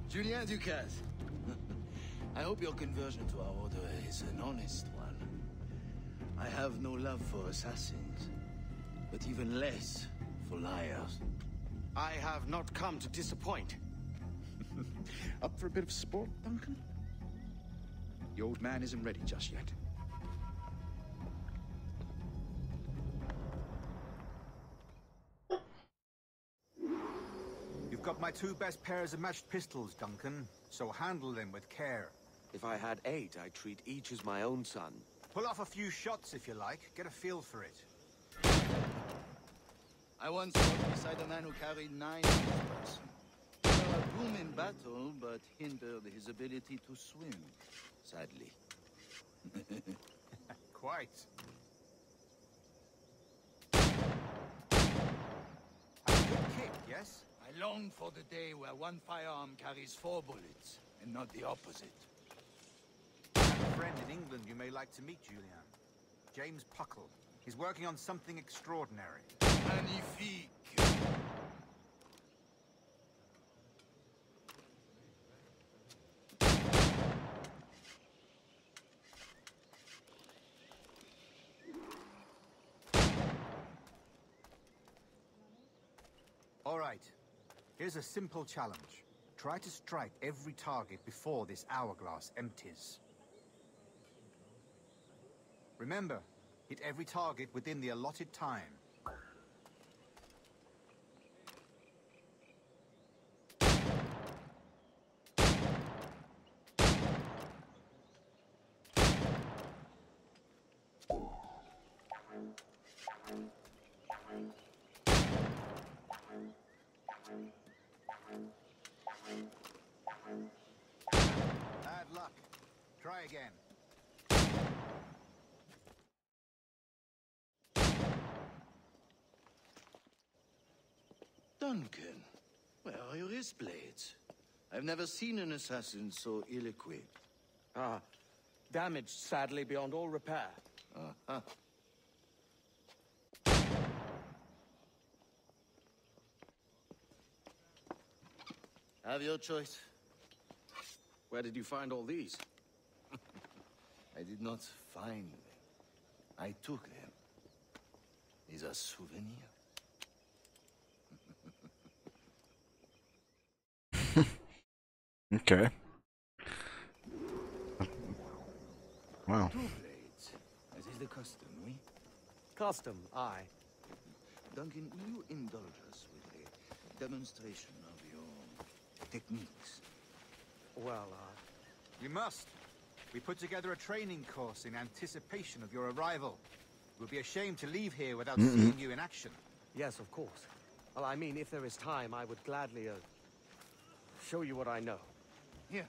Julien Ducasse. I hope your conversion to our order is an honest one. I have no love for assassins, but even less for liars. I have not come to disappoint. Up for a bit of sport, Duncan? The old man isn't ready just yet. You've got my 2 best pairs of matched pistols, Duncan, so handle them with care. If I had 8, I'd treat each as my own son. Pull off a few shots if you like. Get a feel for it. I once fought beside a man who carried 9 in his person. A boom in battle, but hindered his ability to swim, sadly. Quite. A good kick, yes? I long for the day where one firearm carries 4 bullets, and not the opposite. I have a friend in England you may like to meet, Julian. James Puckle. He's working on something extraordinary. Magnifique. All right. Here's a simple challenge. Try to strike every target before this hourglass empties. Remember, hit every target within the allotted time. Bad luck. Try again. Duncan, where are your wrist blades? I've never seen an assassin so ill-equipped. Ah, damaged sadly beyond all repair. Uh-huh. Have your choice. Where did you find all these? I did not find them. I took them. These are souvenirs. Okay. Wow. 2 blades, as is the custom, oui? Custom, aye. Duncan, will you indulge us with a demonstration of your techniques? Well, You must. We put together a training course in anticipation of your arrival. We'll be ashamed to leave here without seeing you in action. yes, of course. Well, I mean, if there is time, I would gladly, show you what I know. Here.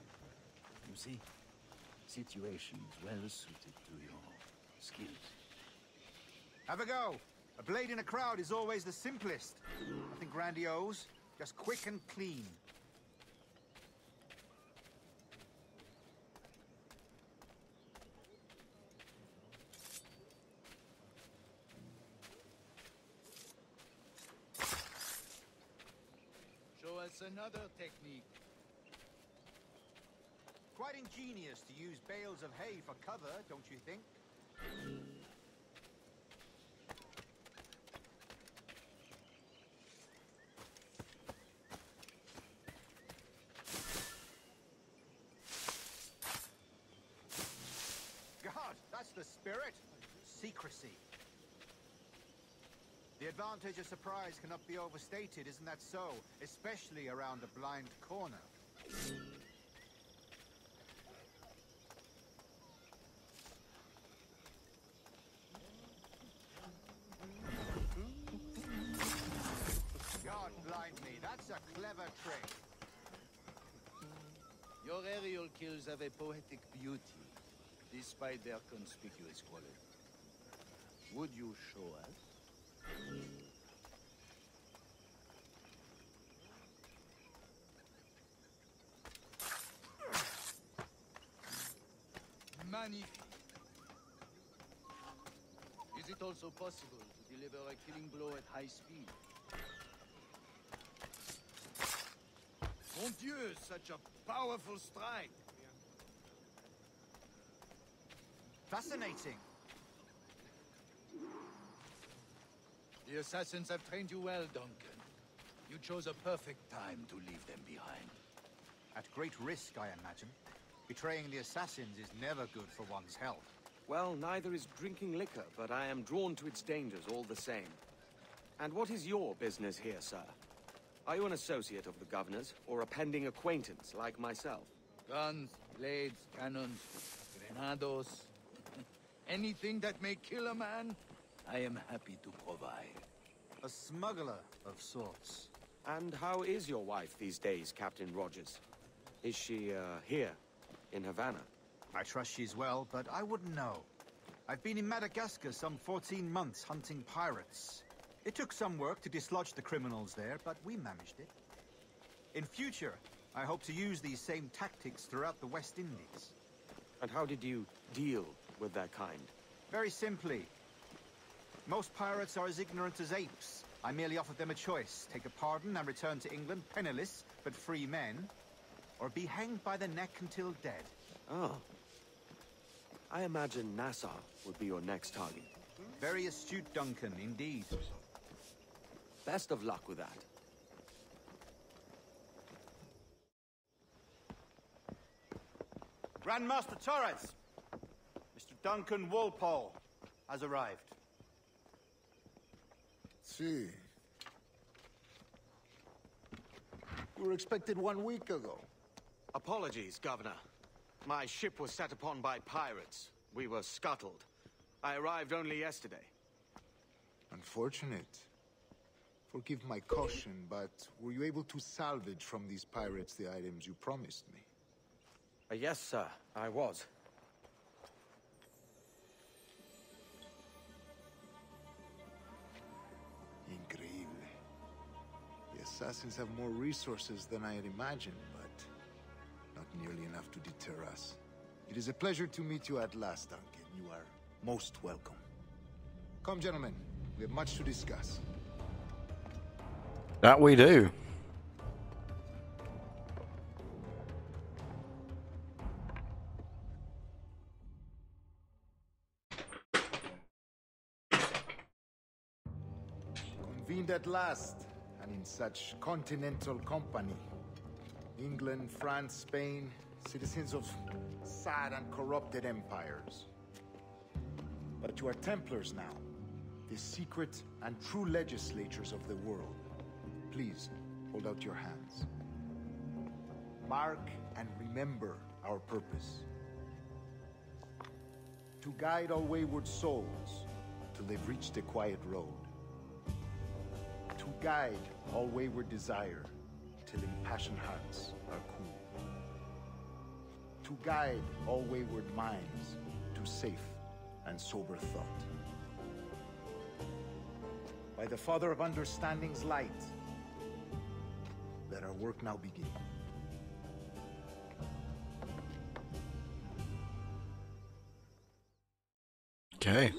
You see? situation is well suited to your skills. Have a go. A blade in a crowd is always the simplest. Nothing grandiose, just quick and clean. Show us another technique. Quite ingenious to use bales of hay for cover, don't you think? God, that's the spirit. Secrecy. The advantage of surprise cannot be overstated, isn't that so? Especially around a blind corner. God blind me, that's a clever trick. Your aerial kills have a poetic beauty, despite their conspicuous quality. Would you show us? Magnifique. Is it also possible to deliver a killing blow at high speed? Mon Dieu, such a powerful strike! Fascinating. The assassins have trained you well, Duncan. You chose a perfect time to leave them behind. At great risk, I imagine. Betraying the assassins is never good for one's health. Well, neither is drinking liquor, but I am drawn to its dangers all the same. And what is your business here, sir? Are you an associate of the governor's, or a pending acquaintance like myself? Guns, blades, cannons, grenados. Anything that may kill a man, I am happy to provide. A smuggler of sorts. And how is your wife these days, Captain Rogers? Is she, here, in Havana? I trust she's well, but I wouldn't know. I've been in Madagascar some 14 months hunting pirates. It took some work to dislodge the criminals there, but we managed it. In future, I hope to use these same tactics throughout the West Indies. And how did you deal with that kind? Very simply. Most pirates are as ignorant as apes. I merely offered them a choice. Take a pardon and return to England penniless, but free men. Or be hanged by the neck until dead. Oh. I imagine Nassau would be your next target. Very astute, Duncan, indeed. Best of luck with that. Grandmaster Torres! Mr. Duncan Walpole has arrived. See. We were expected 1 week ago. Apologies, Governor. My ship was set upon by pirates. We were scuttled. I arrived only yesterday. Unfortunate. Forgive my caution, but were you able to salvage from these pirates the items you promised me? Yes, sir, I was. Increíble. The assassins have more resources than I had imagined, but not nearly enough to deter us. It is a pleasure to meet you at last, Duncan. You are most welcome. Come, gentlemen. We have much to discuss. That we do. Convened at last, and in such continental company. England, France, Spain, citizens of sad and corrupted empires. But you are Templars now, the secret and true legislators of the world. Please, hold out your hands. Mark and remember our purpose. To guide all wayward souls till they've reached a quiet road. To guide all wayward desire till impassioned hearts are cool. To to guide all wayward minds to safe and sober thought. By the Father of Understanding's light, let our work now begin. Okay.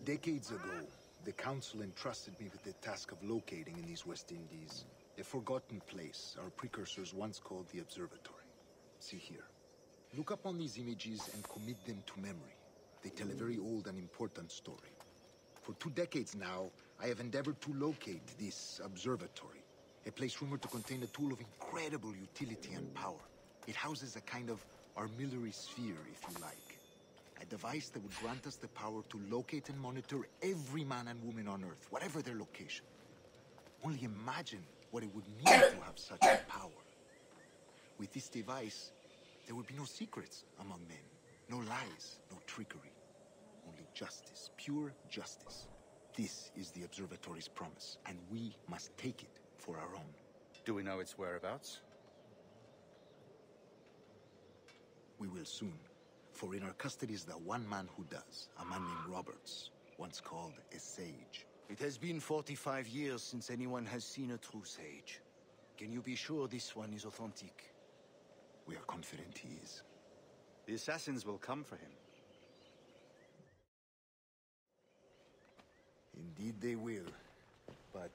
Decades ago, the Council entrusted me with the task of locating in these West Indies a forgotten place our precursors once called the Observatory. See here. Look upon these images and commit them to memory. They tell a very old and important story. For 2 decades now, I have endeavored to locate this observatory, a place rumored to contain a tool of incredible utility and power. It houses a kind of armillary sphere, if you like. A device that would grant us the power to locate and monitor every man and woman on Earth, whatever their location. Only imagine what it would mean to have such a power. With this device, there would be no secrets among men, no lies, no trickery. Only justice, pure justice. This is the observatory's promise, and we must take it for our own. Do we know its whereabouts? We will soon. For in our custody is the one man who does, a man named Roberts, once called a sage. It has been 45 years since anyone has seen a true sage. Can you be sure this one is authentic? We are confident he is. The assassins will come for him. Indeed they will. But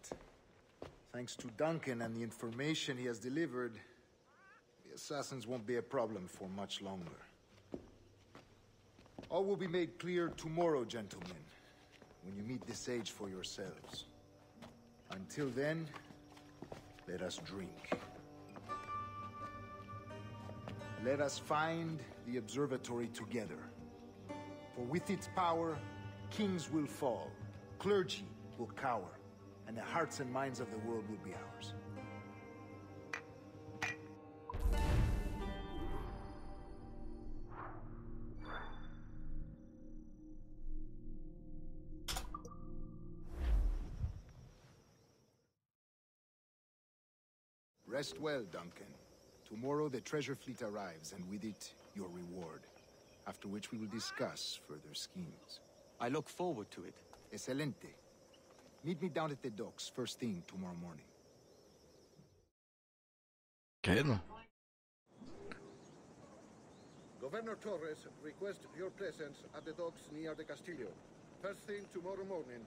thanks to Duncan and the information he has delivered, the assassins won't be a problem for much longer. All will be made clear tomorrow, gentlemen, when you meet the sage for yourselves. Until then, let us drink. Let us find the observatory together. For with its power, kings will fall, clergy will cower, and the hearts and minds of the world will be ours. Rest well, Duncan. Tomorrow the treasure fleet arrives, and with it, your reward. After which we will discuss further schemes. I look forward to it. Excelente. Meet me down at the docks first thing tomorrow morning. Okay then. Governor Torres requests your presence at the docks near the Castillo. First thing tomorrow morning.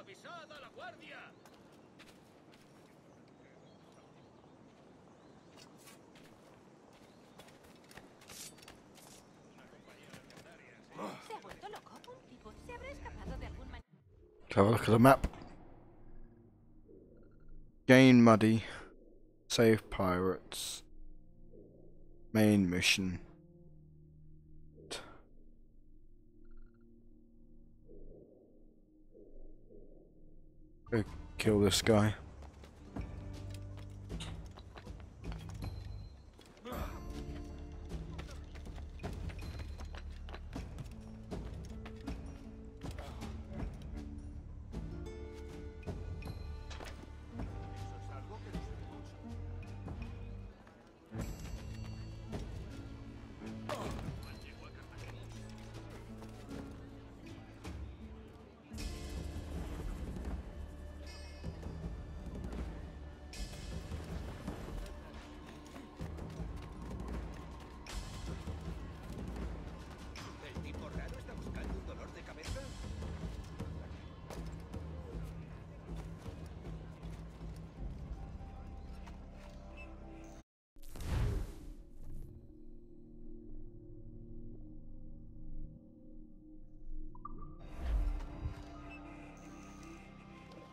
¡Avisad a la guardia! ¿Se ha vuelto loco? Un tipo se habrá escapado de algún man... Have a look at the map. Gain Muddy. Save pirates. Main mission. Go kill this guy.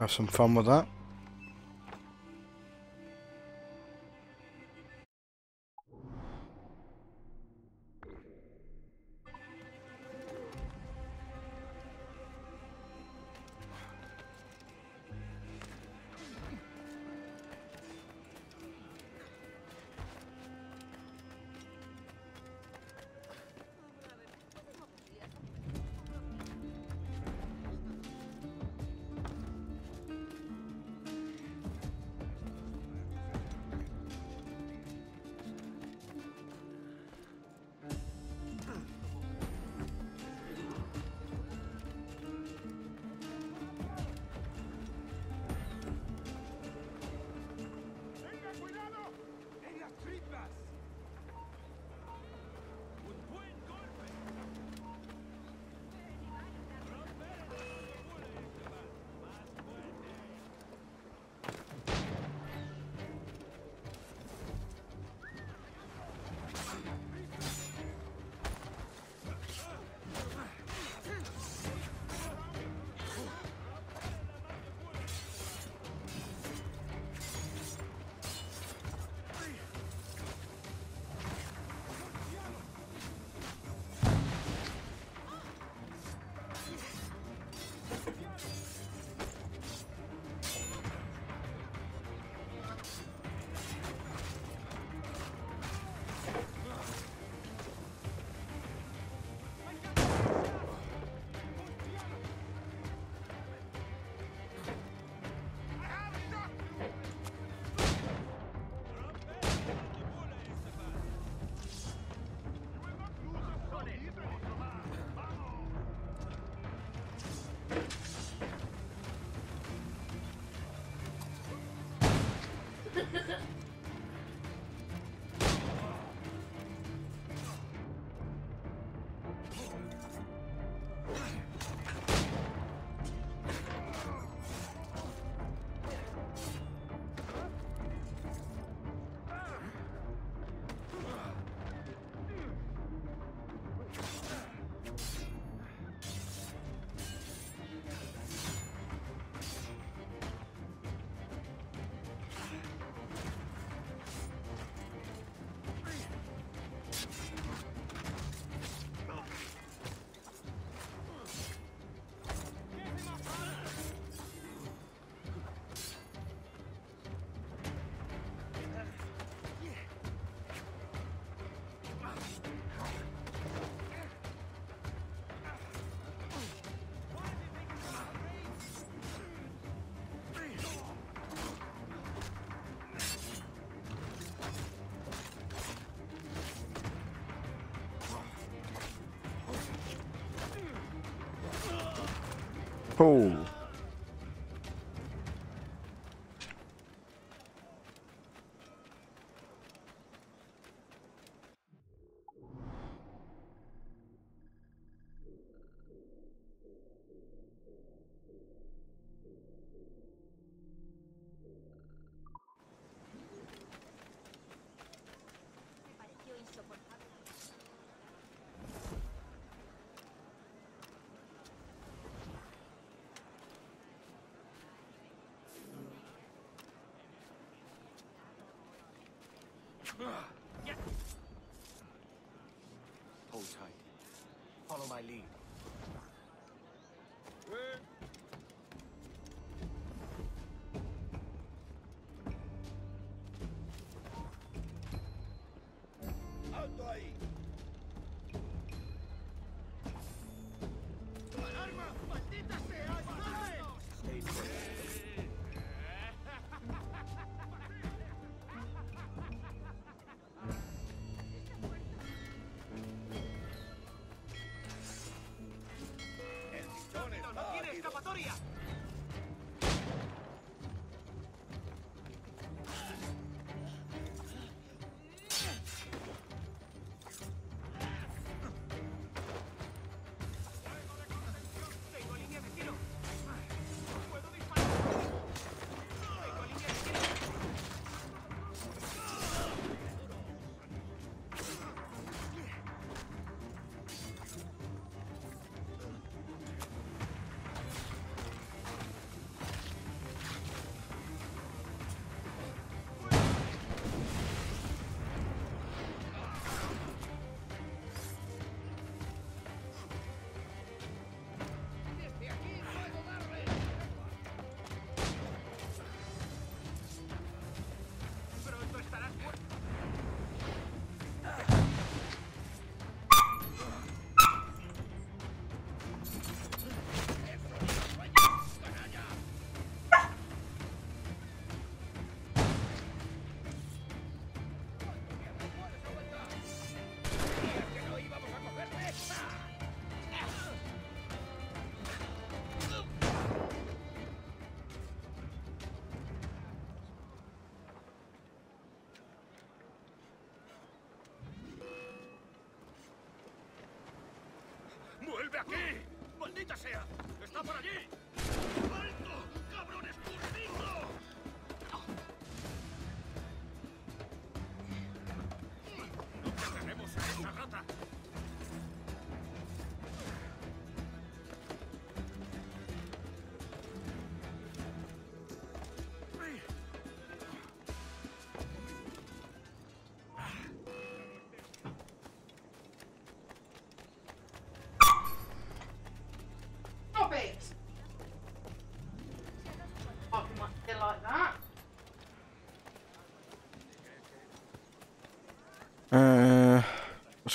Have some fun with that. Cool. Hold tight. Follow my lead. ¡Alto ahí! ¡Alarma! ¡Maldita sea! ¡Ayúdame! Stay put.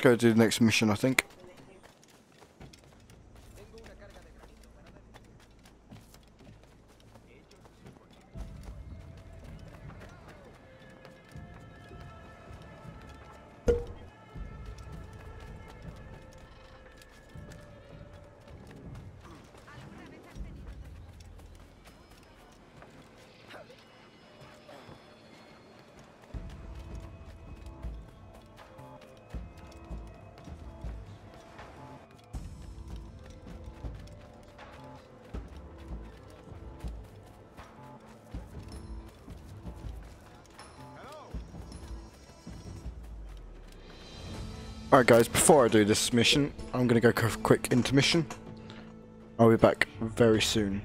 go do the next mission, I think. Alright guys, before I do this mission, I'm going to go for a quick intermission. I'll be back very soon.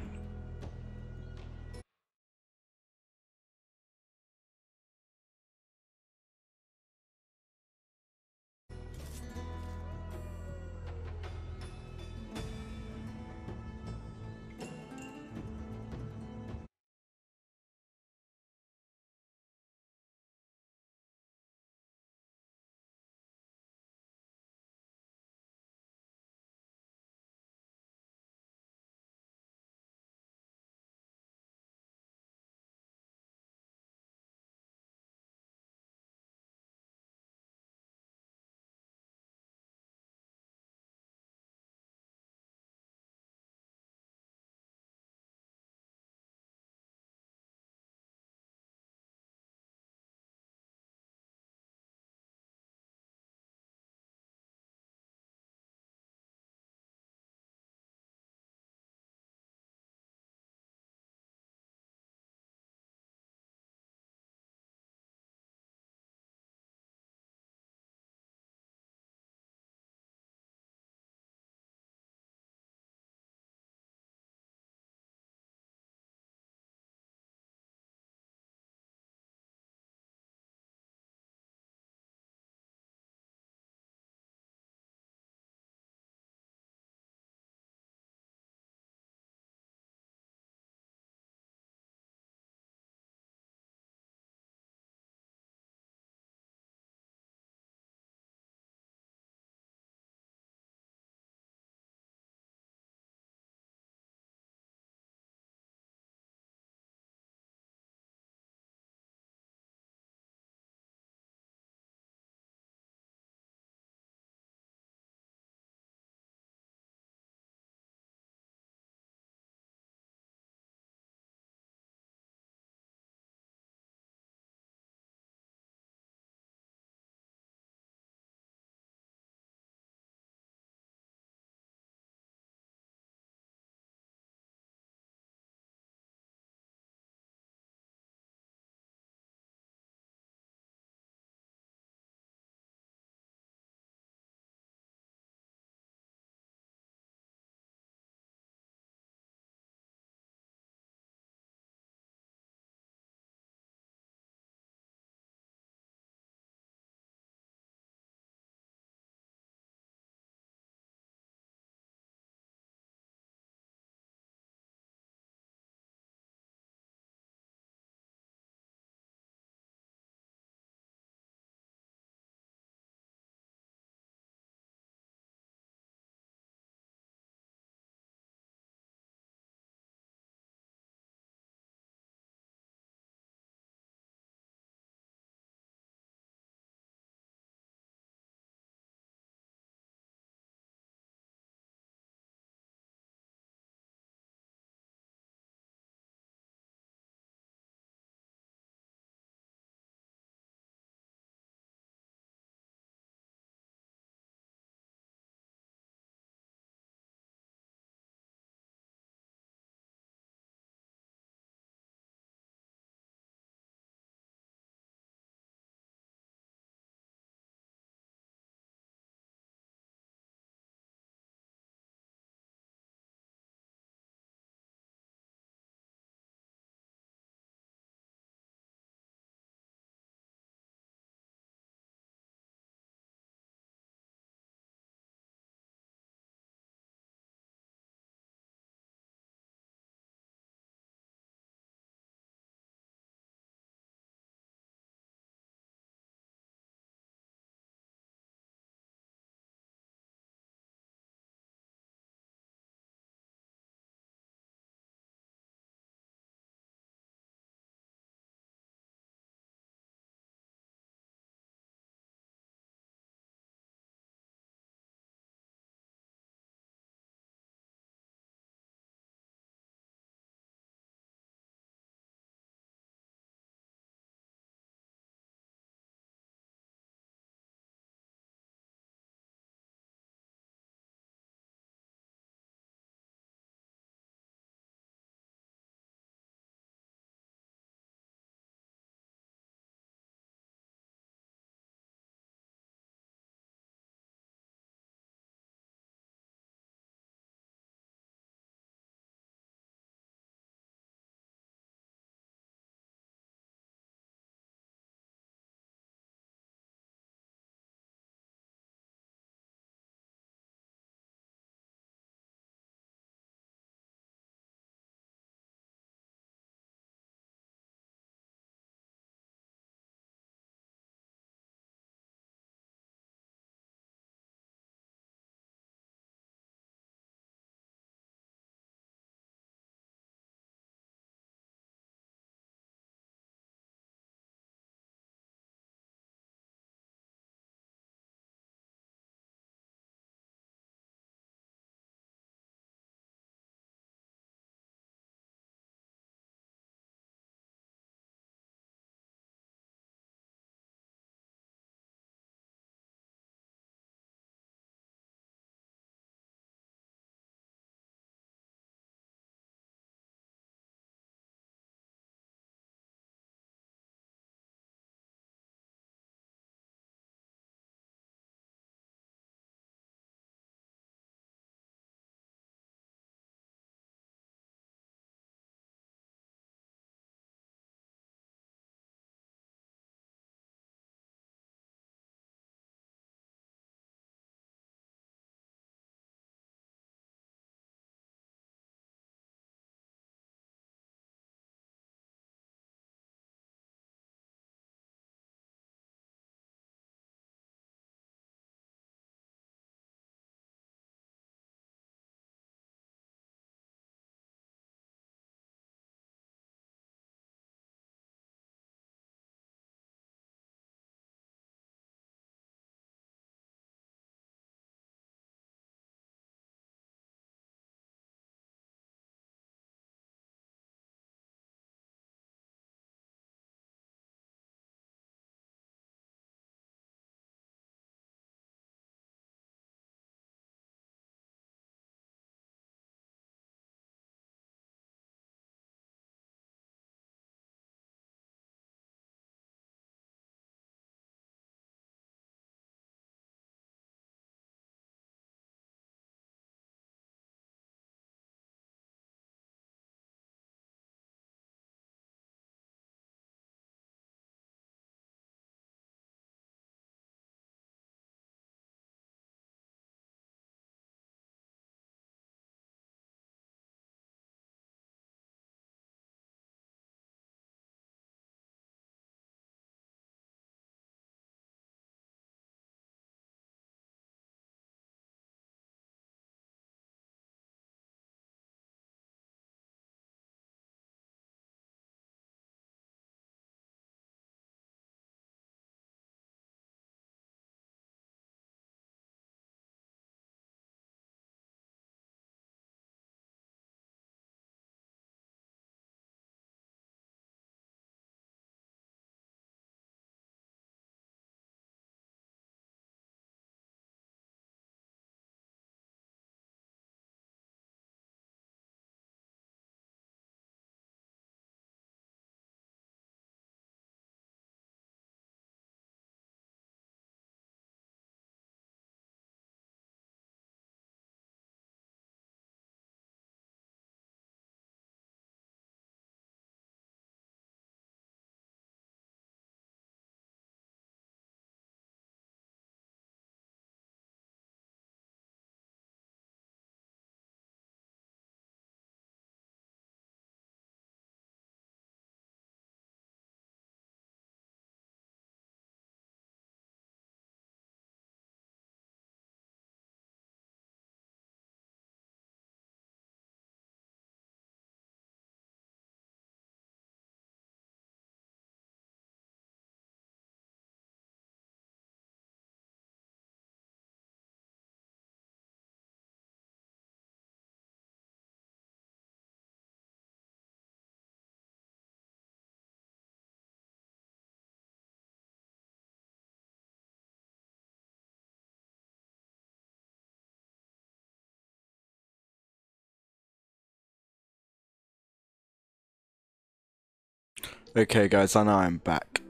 Okay guys, I know I'm back.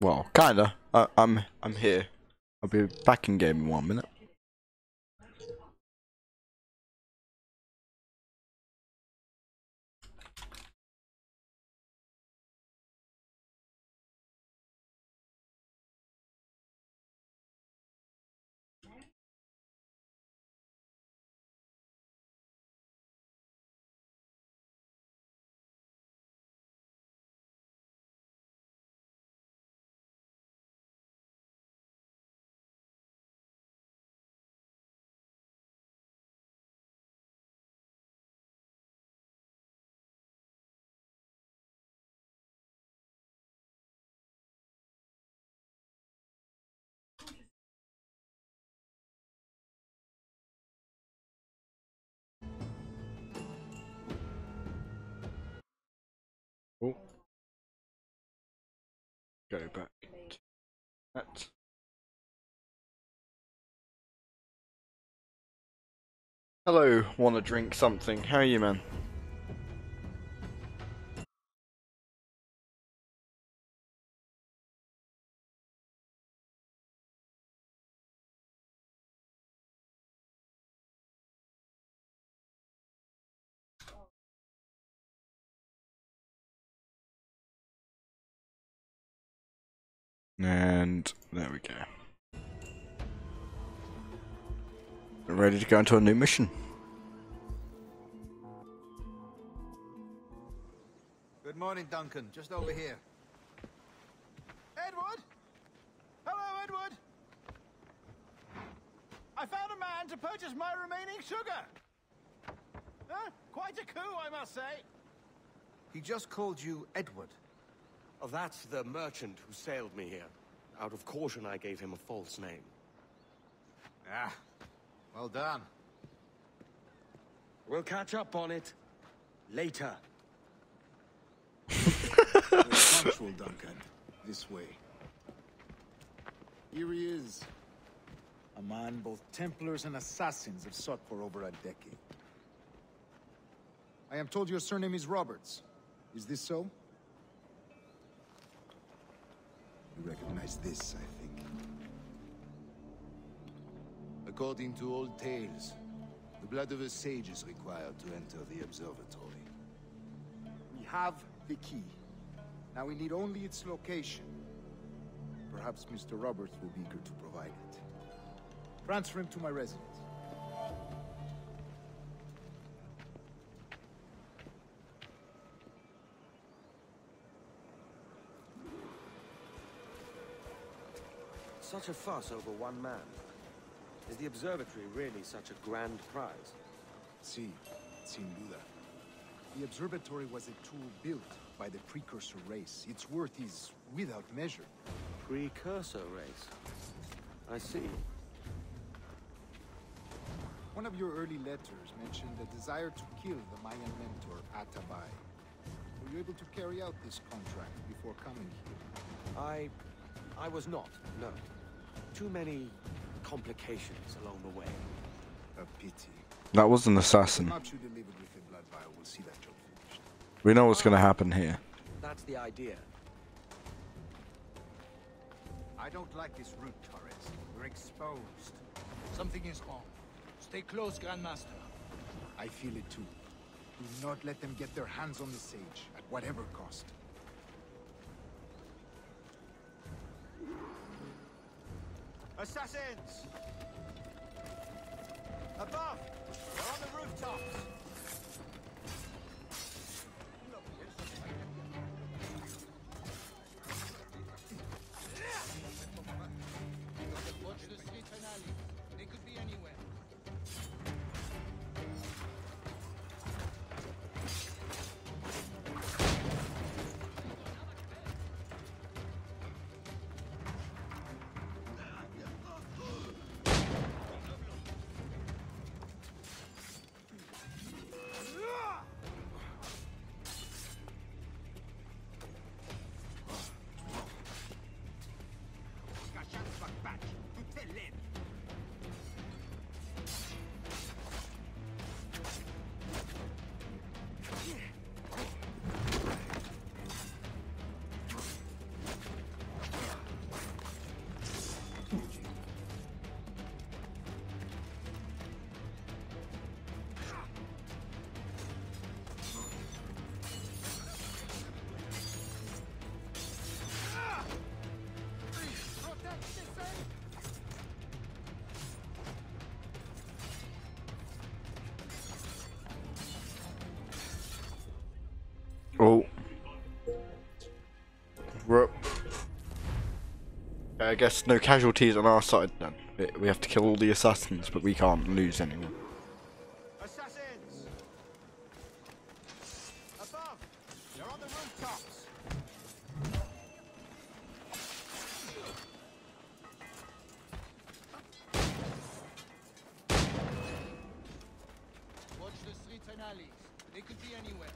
Well, kinda. I'm here. I'll be back in game in 1 minute. Oh. Go back to that. Hello, wanna drink something? How are you, man? And there we go. Ready to go into a new mission. Good morning, Duncan. Just over here. Edward? Hello, Edward. I found a man to purchase my remaining sugar. Huh? Quite a coup, I must say. He just called you Edward. Oh, that's the merchant who sailed me here. Out of caution, I gave him a false name. Ah, well done. We'll catch up on it later. You're punctual, Duncan. This way. Here he is. A man both Templars and Assassins have sought for over a decade. I am told your surname is Roberts. Is this so? You recognize this, I think. According to old tales, the blood of a sage is required to enter the observatory. We have the key. Now we need only its location. Perhaps Mr. Roberts will be eager to provide it. Transfer him to my residence. Such a fuss over one man. Is the observatory really such a grand prize? Si, sin duda. The observatory was a tool built by the precursor race. Its worth is without measure. Precursor race? I see. One of your early letters mentioned a desire to kill the Mayan mentor, Atabai. Were you able to carry out this contract before coming here? I was not, no. Too many complications along the way. A pity. That was an assassin. The maps you delivered with the blood vial will see that job finished. We know what's gonna happen here. That's the idea. I don't like this route, Torres. We're exposed. Something is wrong. Stay close, Grandmaster. I feel it too. Do not let them get their hands on the sage, at whatever cost. Assassins! Above! We're on the rooftops! Watch the street finale. They could be anywhere. Oh. I guess no casualties on our side then. We have to kill all the assassins, but we can't lose anyone. Assassins! Above! They're on the rooftops! Watch the streets and alleys. They could be anywhere.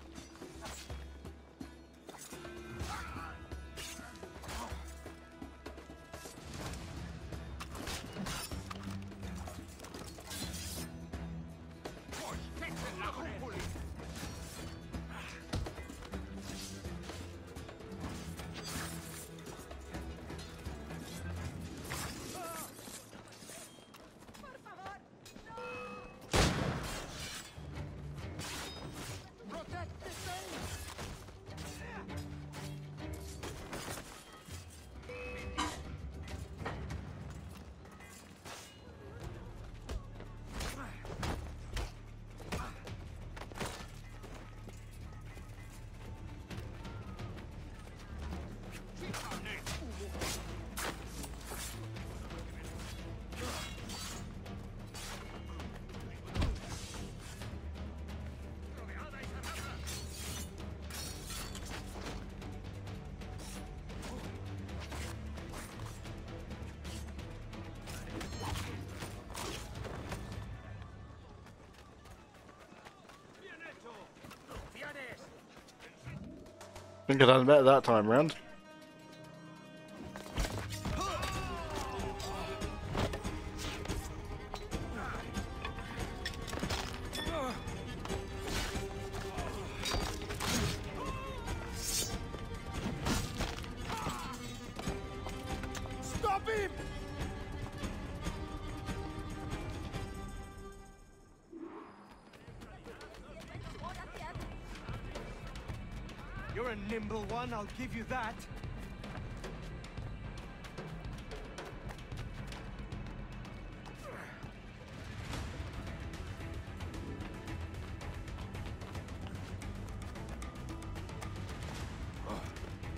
I think I done better that time round. Stop him! You're a nimble one, I'll give you that.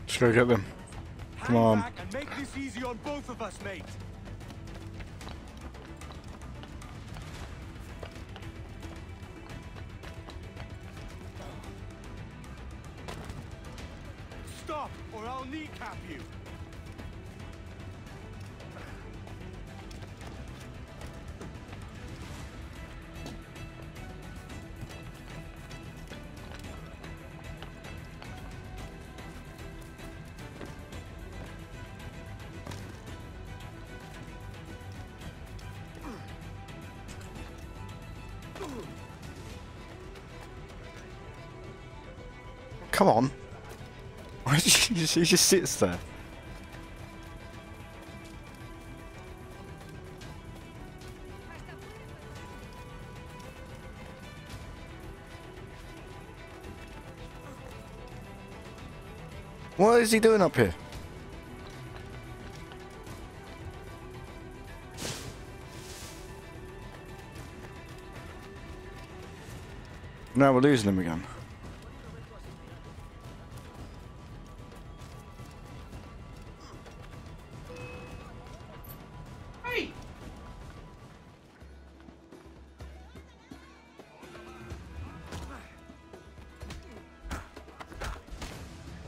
Just go get them. Come on. Back and make this easy on both of us, mate. Stop, or I'll kneecap you. Come on. Why did he just sits there? What is he doing up here? Now we're losing him again. Hey!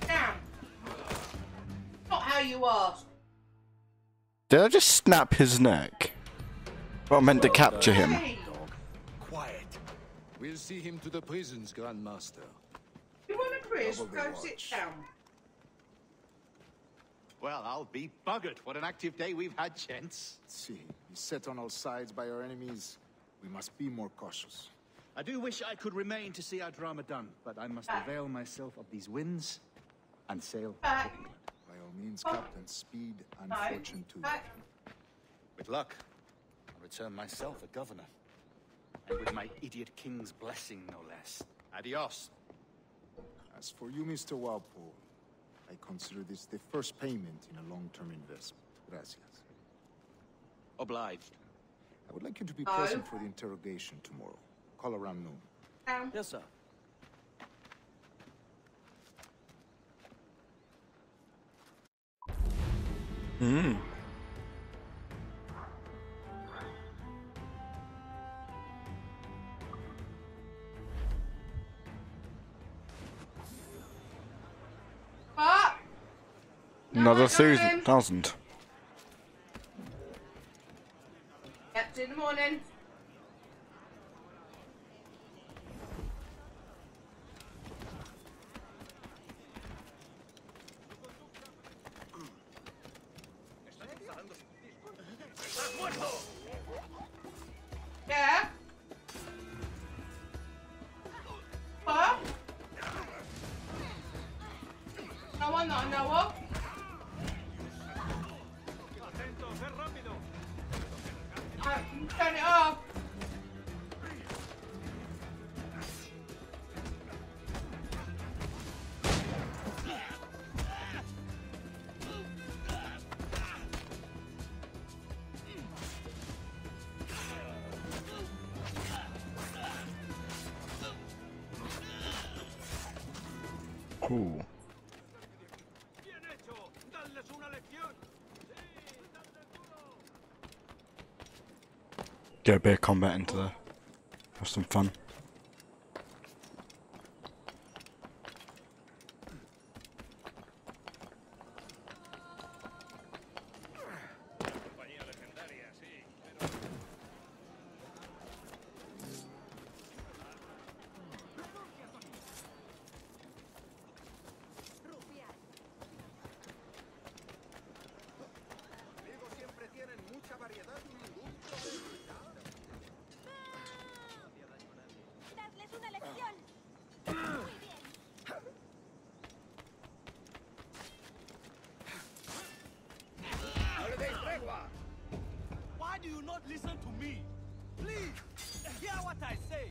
Damn! Not how you asked. Did I just snap his neck? Well, I meant to capture him. Quiet. We'll see him to the prisons, Grandmaster. You want a crisp? Double the Go watch. sit down. Well, I'll be buggered. What an active day we've had, gents. See, beset on all sides by our enemies, we must be more cautious. I do wish I could remain to see our drama done, but I must avail myself of these winds and sail to England. By all means, Captain, speed and fortune too. With luck, I'll return myself a governor. And with my idiot king's blessing, no less. Adios. As for you, Mr. Walpole, I consider this the first payment in a long-term investment. Gracias. Obliged. I would like you to be present for the interrogation tomorrow. Call around noon. Yes, sir. Mm. What? Another No, thousand. Yep, see you in the morning. Yeah? What? No one that I know of. Turn it off. Cool. Get a bit of combat into there. Have some fun. Why do you not listen to me? Please, hear what I say.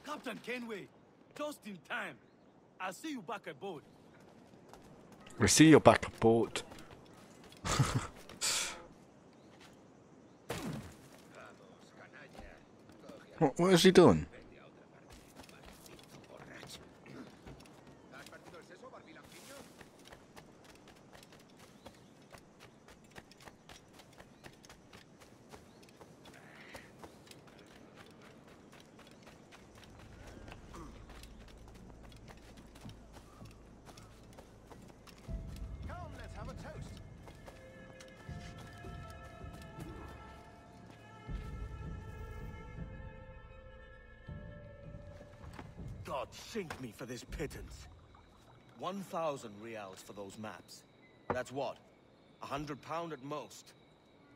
Captain Kenway, just in time. I'll see you back aboard. We see you're back aboard. What is he doing? Let's have a toast. God sink me for this pittance. 1,000 reals for those maps. That's what? £100 at most.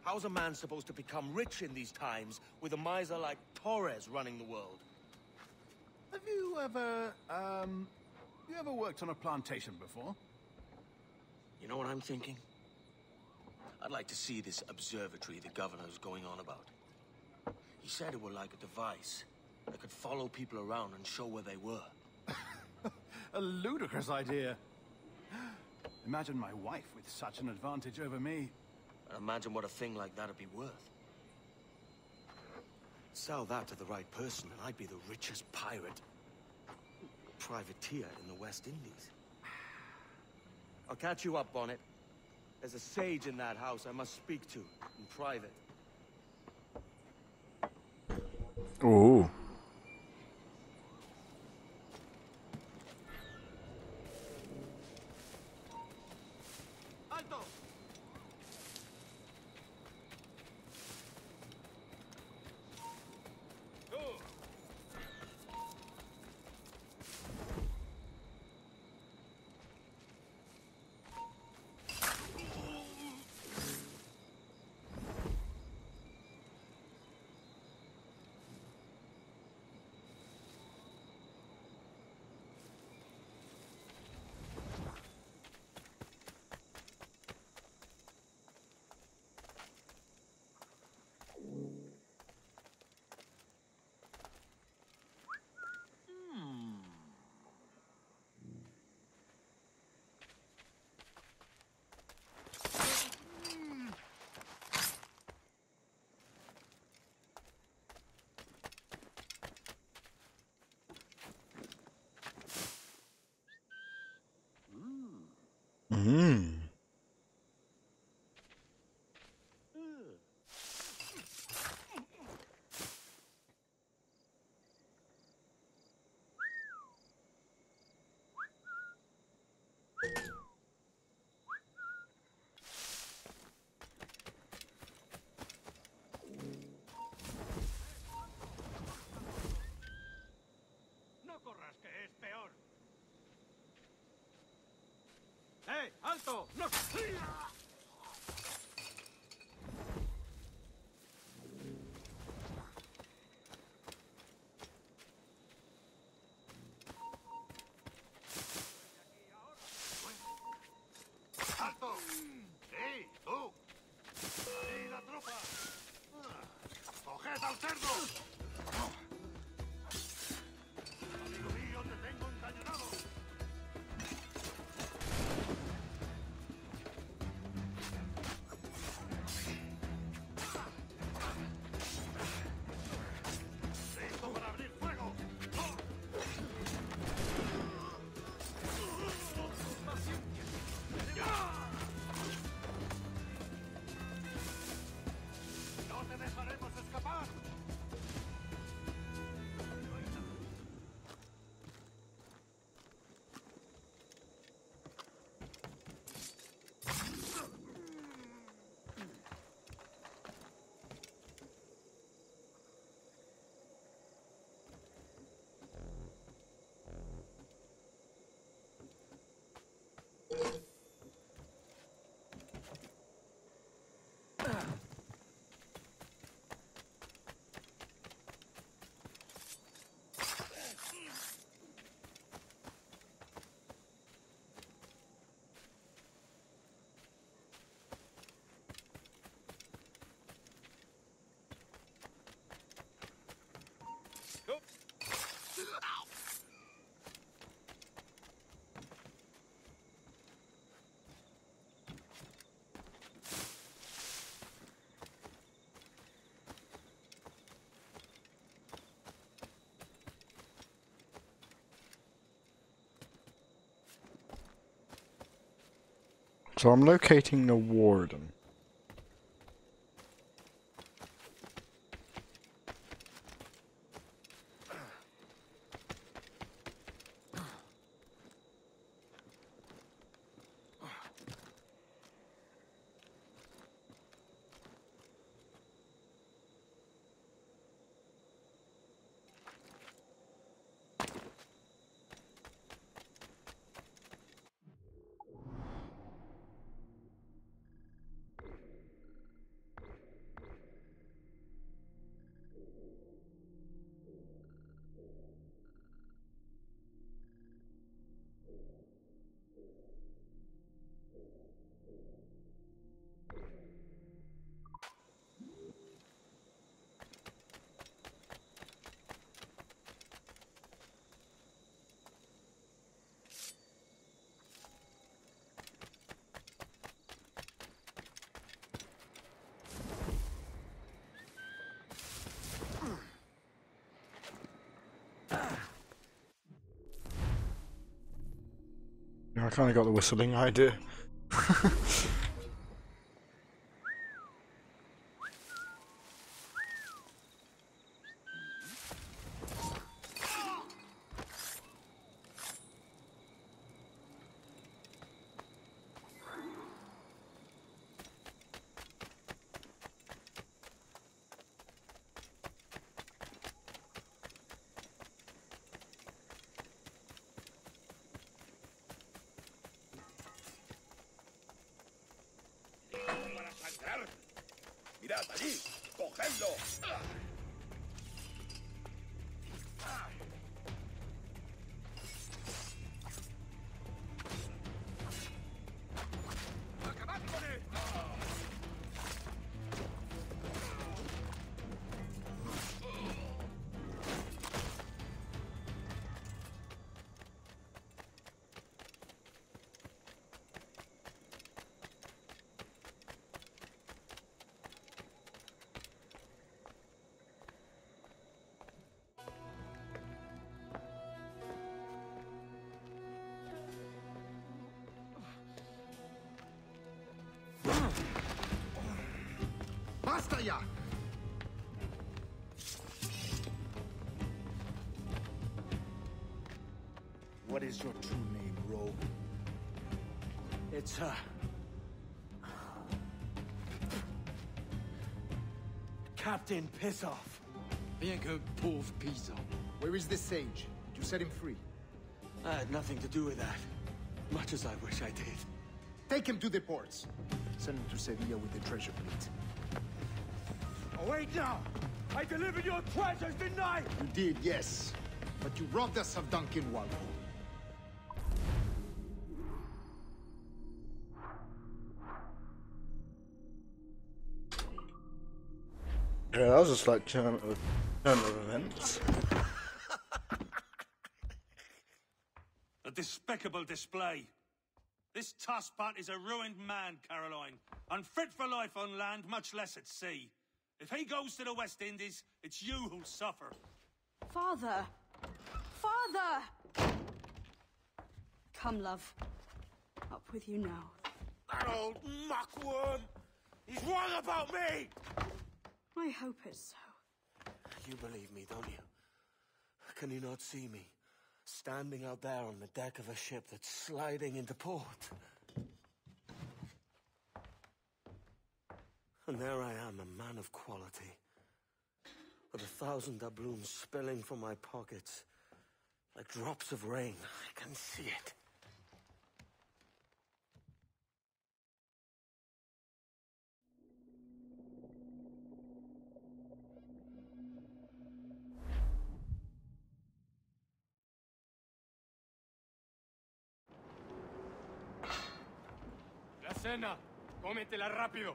How's a man supposed to become rich in these times with a miser like Torres running the world? Have you ever worked on a plantation before? You know what I'm thinking? I'd like to see this observatory the governor's going on about. He said it were like a device that could follow people around and show where they were. A ludicrous idea. Imagine my wife with such an advantage over me. And imagine what a thing like that'd be worth. Sell that to the right person and I'd be the richest pirate, privateer in the West Indies. I'll catch you up, Bonnet. There's a sage in that house I must speak to in private. Ooh. Alto! Hmm. No corras, que es peor. ¡Eh! ¡Alto! ¡No! ¡Alto! ¡Ey, tú! ¡Ahí la tropa! ¡Coged al cerdo! Amigo mío, te tengo encañonado. ¡Listo para abrir fuego! ¡No te dejaremos escapar! So I'm locating the warden. I kind of got the whistling idea. ¡Para sangrar! ¡Mirad allí! ¡Cogedlo! ¡Acabad con él! Basta ya! What is your true name, rogue? It's, Captain Pissoff. Bien que pauvre paysan. Where is the sage? Did you set him free? I had nothing to do with that. Much as I wish I did. Take him to the ports. Send him to Sevilla with the treasure plate. Oh, wait now! I delivered your treasures, didn't I? You did, yes. But you robbed us of Duncan Walpole. Yeah, that was just like turn of events. A despicable display. This tosspot is a ruined man, Caroline. Unfit for life on land, much less at sea. If he goes to the West Indies, it's you who'll suffer. Father! Father! Come, love. Up with you now. That old muckworm! He's wrong about me! I hope it's so. You believe me, don't you? Can you not see me? Standing out there on the deck of a ship that's sliding into port. And there I am, a man of quality. With 1,000 doubloons spilling from my pockets. Like drops of rain. I can see it. La cena. Cómetela rápido.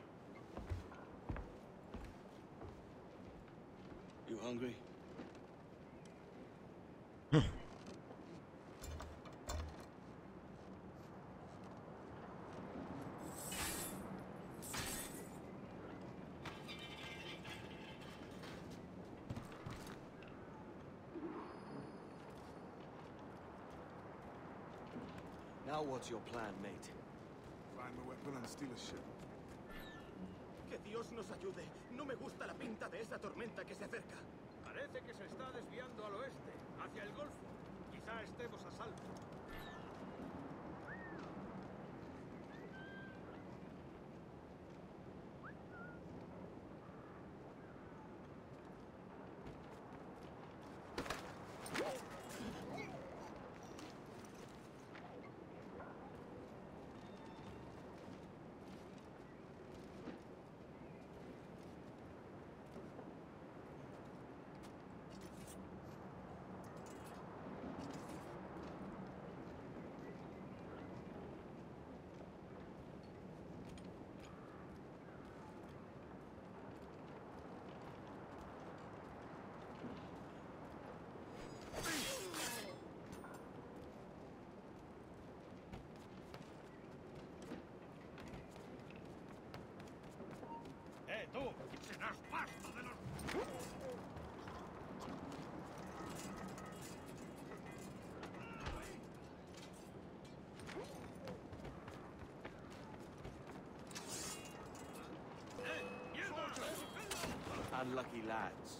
You hungry? Now what's your plan, mate? Find a weapon and steal a ship. Que Dios nos ayude. No me gusta la pinta de esa tormenta que se acerca. Parece que se está desviando al oeste, hacia el Golfo. Quizá estemos a salvo. ¡Tú! ¡Serás pasta de los... Unlucky lads.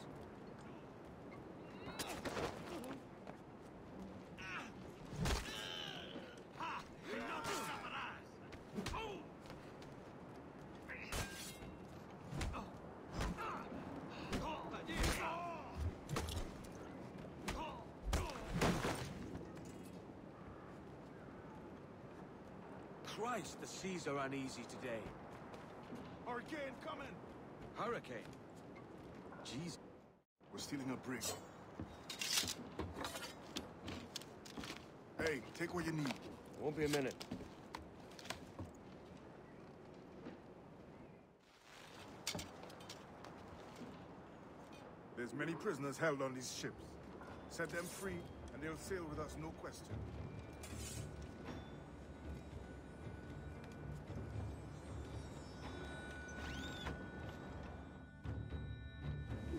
Christ, the seas are uneasy today. Hurricane coming! Hurricane? Jeez. We're stealing a brig. Hey, take what you need. Won't be a minute. There's many prisoners held on these ships. Set them free, and they'll sail with us, no question.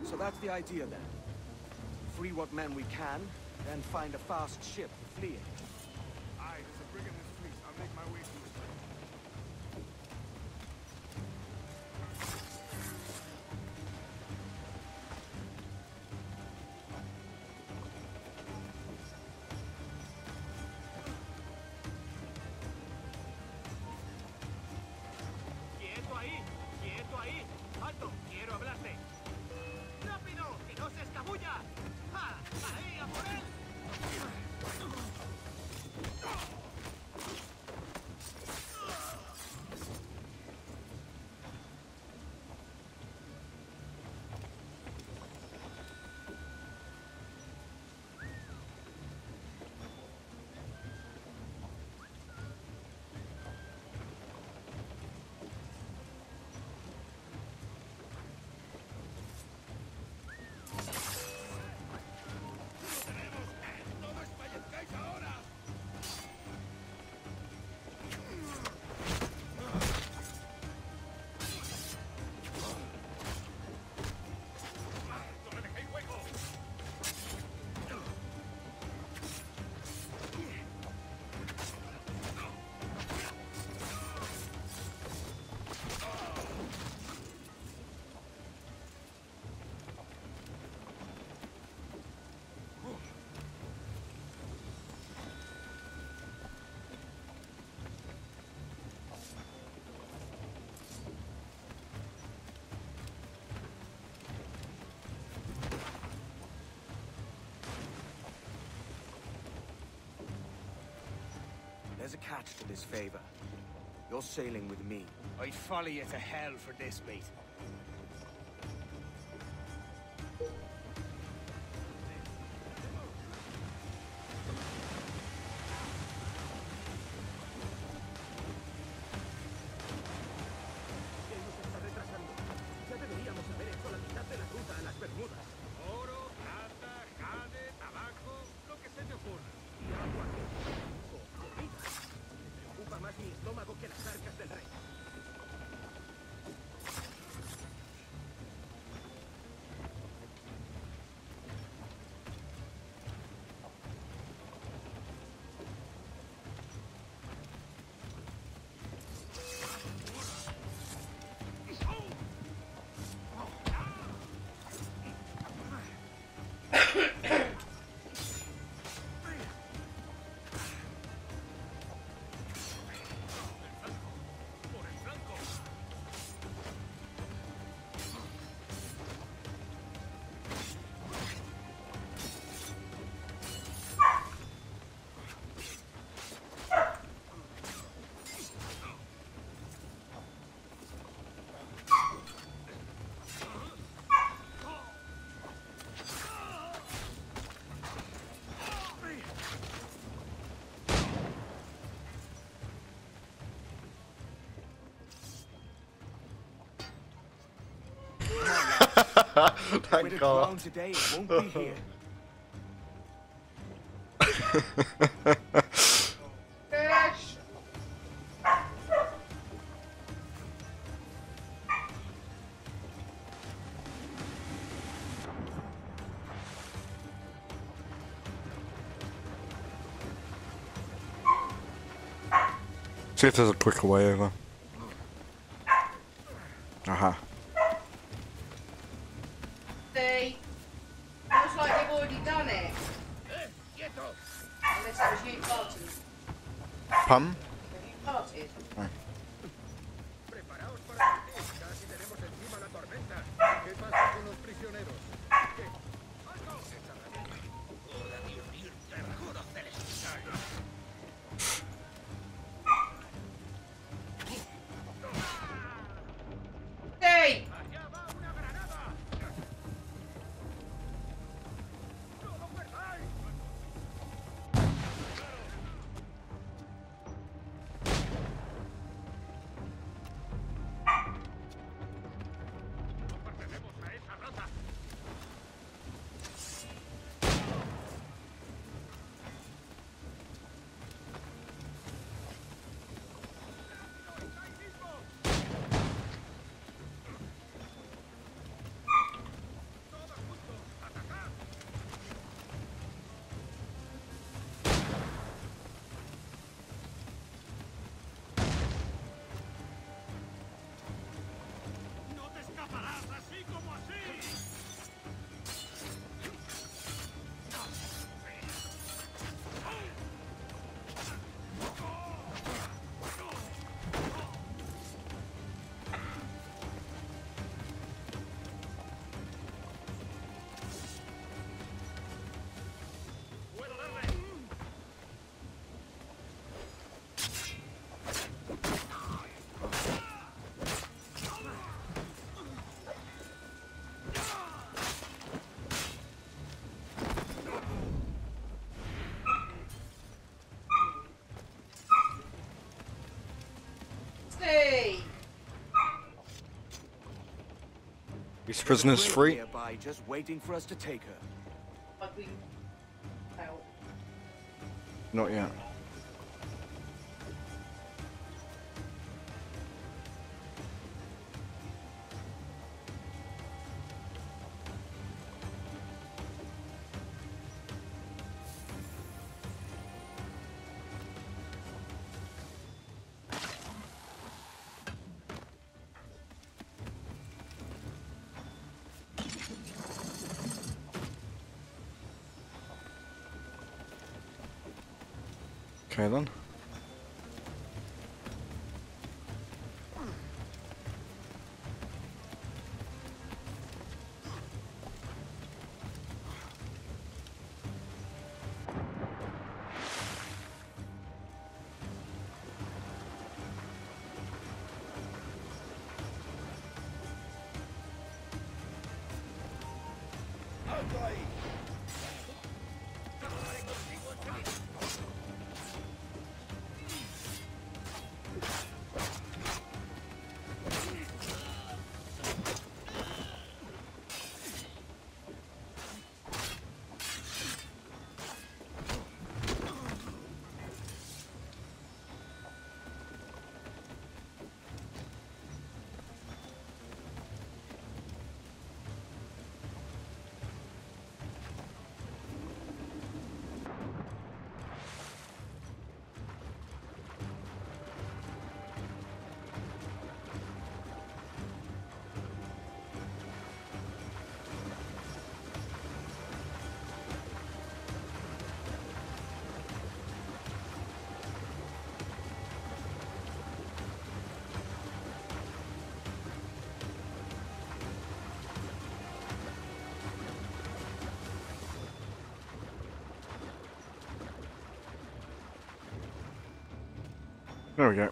So that's the idea then. Free what men we can, then find a fast ship to flee in. Aye, there's a brig in this fleet. I'll make my way to it. there's a catch to this favor. You're sailing with me. I'd follow you to hell for this, mate. Oro, plata, jade, tabaco, lo que se te ocurra. Me preocupa más mi estómago que las arcas del rey. Thank God. Today, it won't be here. Fish. See if there's a quicker way over. Aha. See? Looks like they've already done it. Unless that was you parting. Pum? Have you parted? Oh. Preparaos para partir. Casi tenemos encima la tormenta. ¿Qué pasa con los prisioneros? ¿Qué? Hey! These prisoners free? Nearby, just waiting for us to take her. But we... Out. Not yet. Okay then. There we go.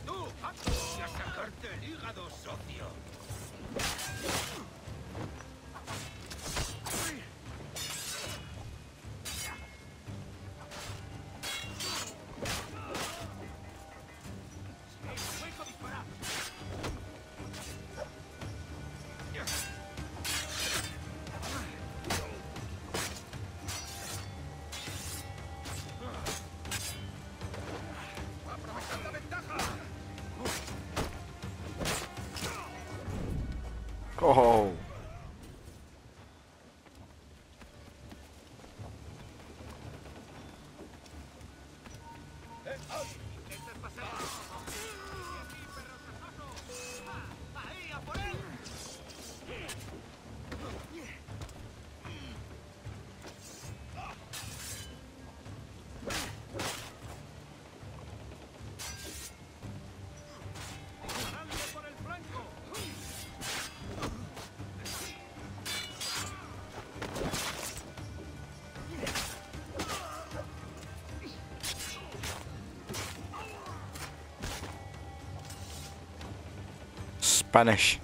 ¡Tú! ¡A sacarte el hígado, socio! Oh. Spanish.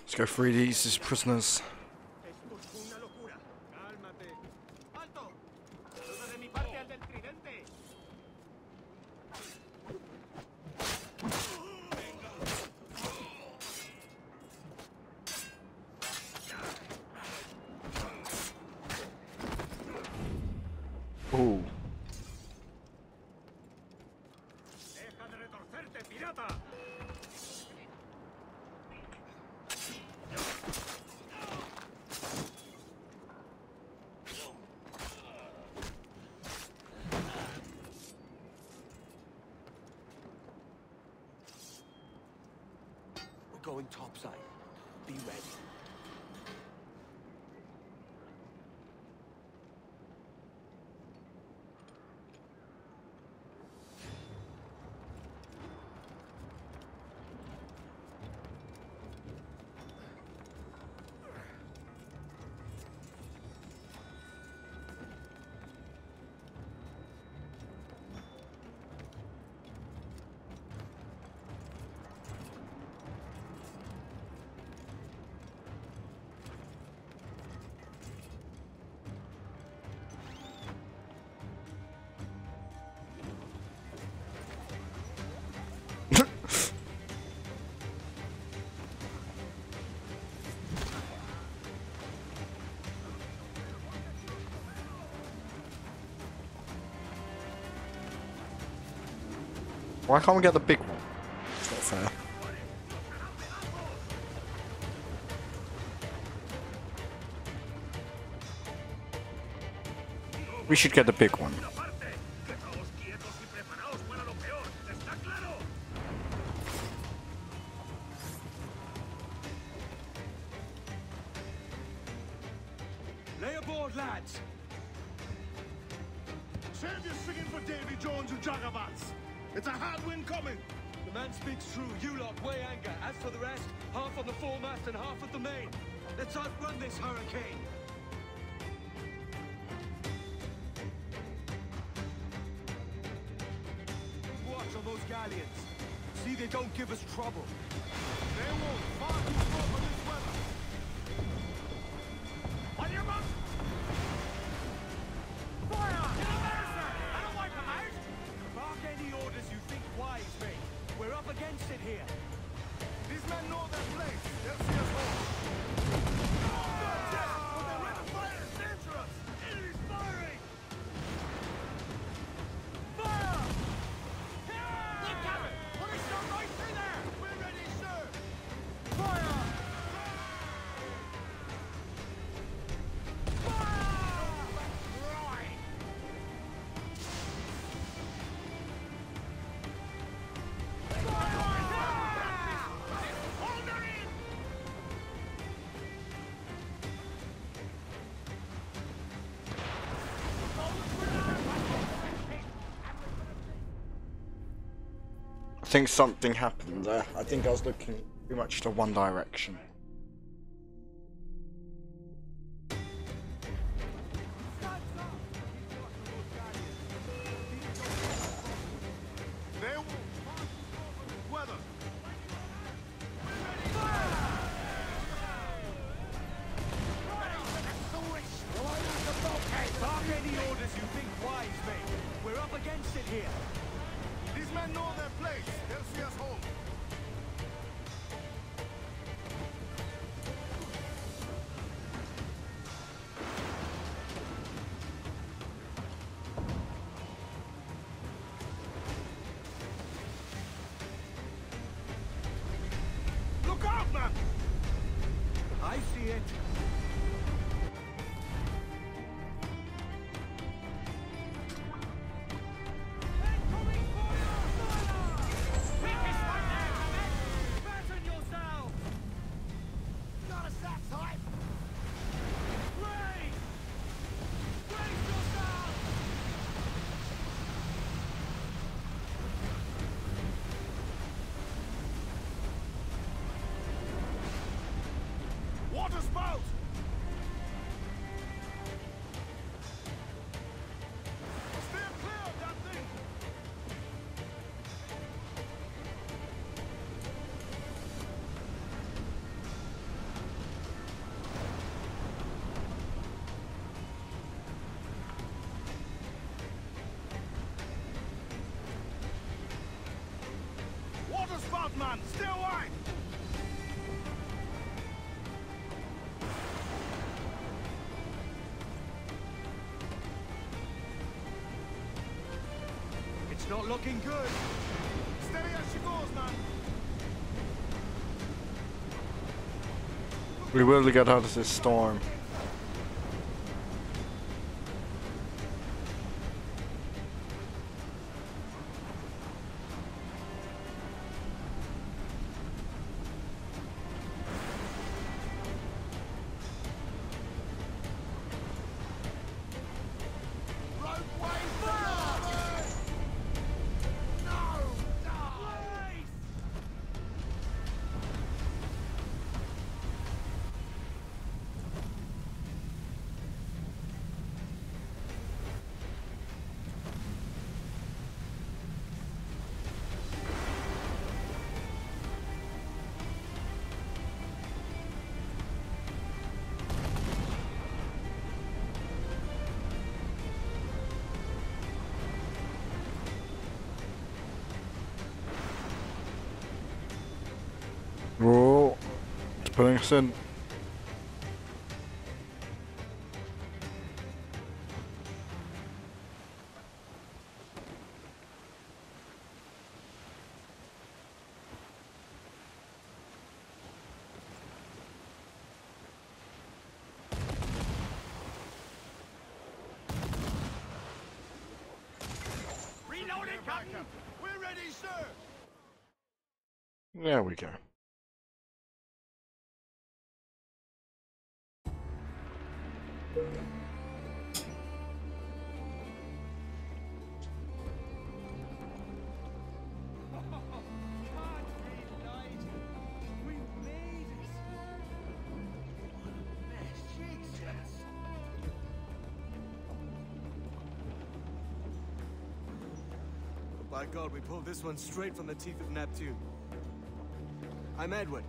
Let's go free these as prisoners. Ooh. We're going topside. Be ready. Why can't we get the big one? fair. We should get the big one. Lay aboard, lads! Save your singing for Davy Jones, you jagabats! It's a hard wind coming! The man speaks true. You lot weigh anchor. As for the rest, half on the foremast and half at the main. Let's outrun this hurricane. Watch on those galleons. See they don't give us trouble. They won't. Far too slow for this weather. On your mark! Fire! Get a better, sir! I don't wipe them out! Bark any orders you think wise, mate. We're up against it here. These men know their place. They'll see us home. But the red fire is dangerous! Enemy's firing! Fire! Look at it! Police are right through there! We're ready, sir! Fire! Right! Hold her in! I think something happened there. I think I was looking too much to one direction. They will weather. Bark any orders you think wise, mate. We're up against it here. These men know their place. They'll see us home. Look out, man! I see it. Fasten yourself! Not a sack time! Brace! Brace yourself! Water spout! Steer clear of that thing! Water spout, man! Stay wide! It's not looking good. Steady as she goes, man! We will get out of this storm. Roadway forward! No! Brace! Whoa. It's putting us in. Reloading, Captain! We're ready, sir! There we go. By God, we pulled this one straight from the teeth of Neptune. I'm Edward.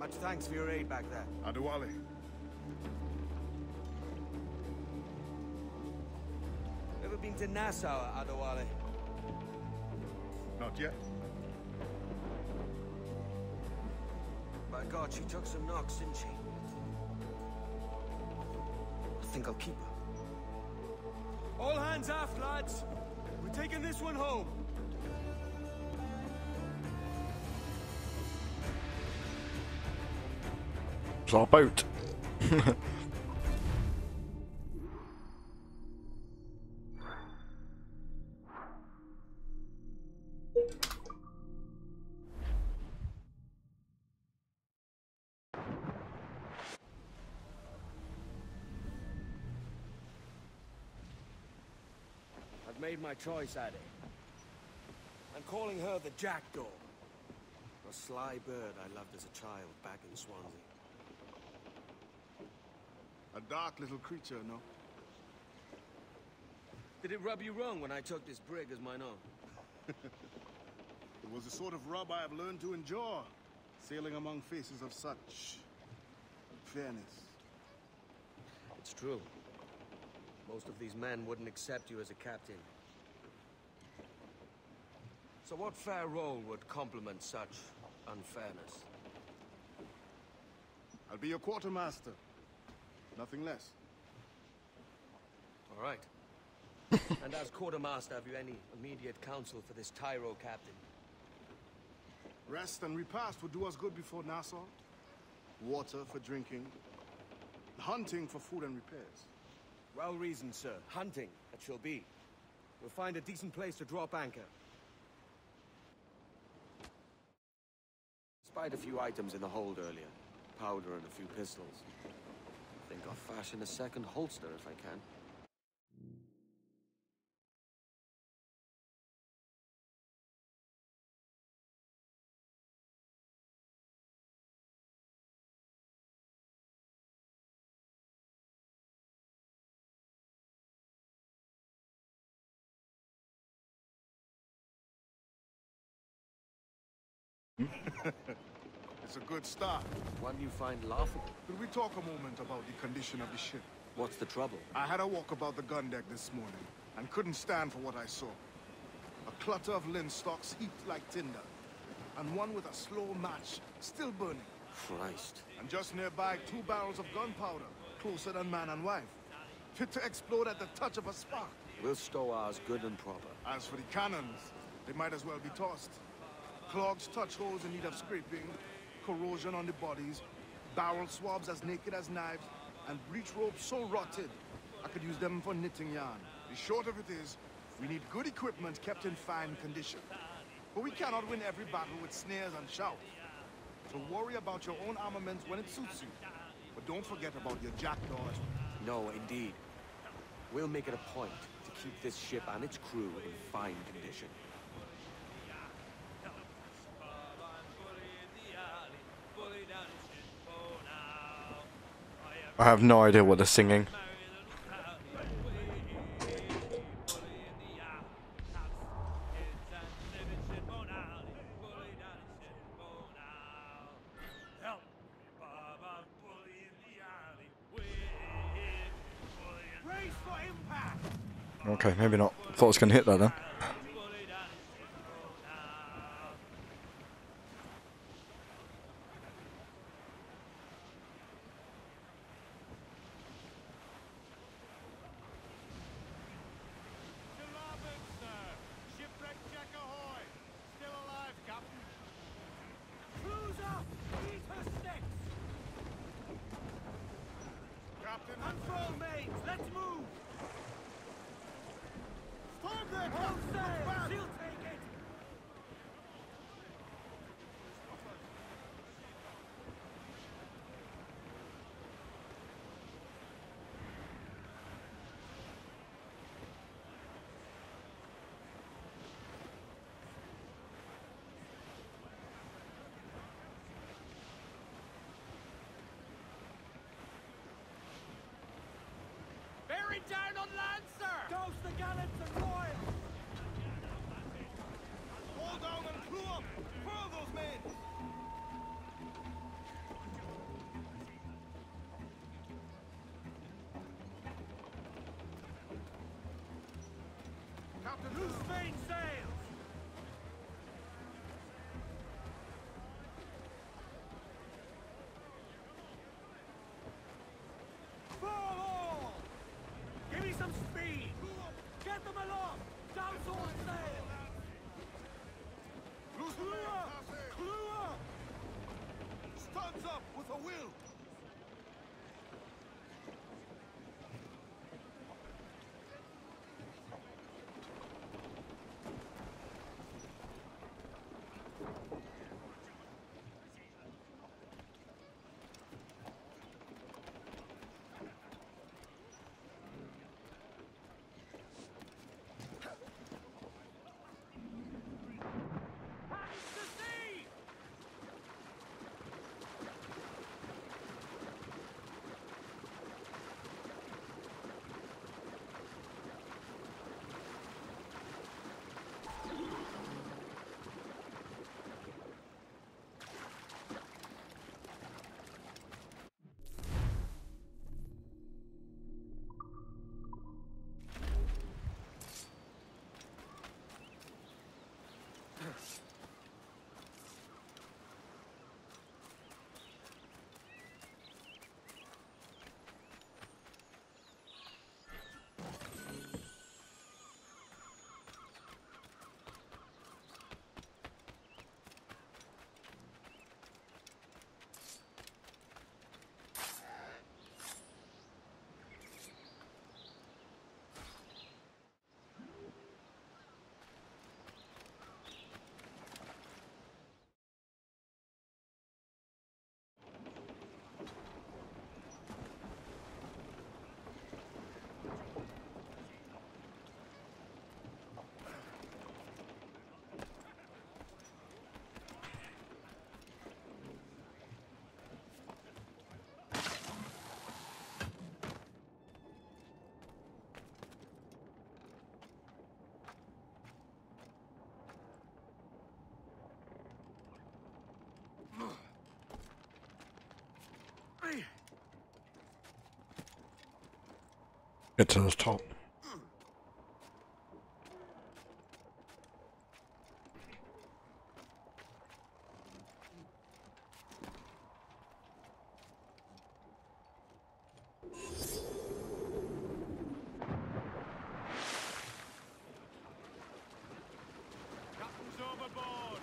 Much thanks for your aid back there. Adewale. Ever been to Nassau, Adewale? Not yet. By God, she took some knocks, didn't she? I think I'll keep her. All hands aft, lads! We're taking this one home. It's our boat. I've made my choice, Addy. I'm calling her the Jackdaw. A sly bird I loved as a child back in Swansea. A dark little creature, no? Did it rub you wrong when I took this brig as mine own? It was the sort of rub I have learned to endure, sailing among faces of such fairness. It's true. Most of these men wouldn't accept you as a captain. So what fair role would complement such unfairness? I'll be your quartermaster. Nothing less. All right. And as quartermaster, have you any immediate counsel for this Tyro captain? Rest and repast would do us good before Nassau. Water for drinking. Hunting for food and repairs. Well reasoned, sir. Hunting, it shall be. We'll find a decent place to drop anchor. Spied a few items in the hold earlier. Powder and a few pistols. I think I'll fashion a second holster if I can. It's a good start. One you find laughable. Could we talk a moment about the condition of the ship? What's the trouble? I had a walk about the gun deck this morning, and couldn't stand for what I saw. A clutter of linstocks heaped like tinder, and one with a slow match still burning. Christ. And just nearby, 2 barrels of gunpowder, closer than man and wife, fit to explode at the touch of a spark. We'll stow ours good and proper. As for the cannons, they might as well be tossed. Clogged touch holes in need of scraping, corrosion on the bodies, barrel swabs as naked as knives, and breech ropes so rotted, I could use them for knitting yarn. The short of it is, we need good equipment kept in fine condition. But we cannot win every battle with snares and shouts. So worry about your own armaments when it suits you. But don't forget about your jackdaws. No, indeed. We'll make it a point to keep this ship and its crew in fine condition. I have no idea what they're singing. Okay, maybe not. Thought I was going to hit that then. Unfurl, mates! Let's move! Stop there! Main sails! Full all! Give me some speed! Get them aloft! Down sword sail! Clue up! Clue up! Studs up with a will! Get to the top. Captain's overboard!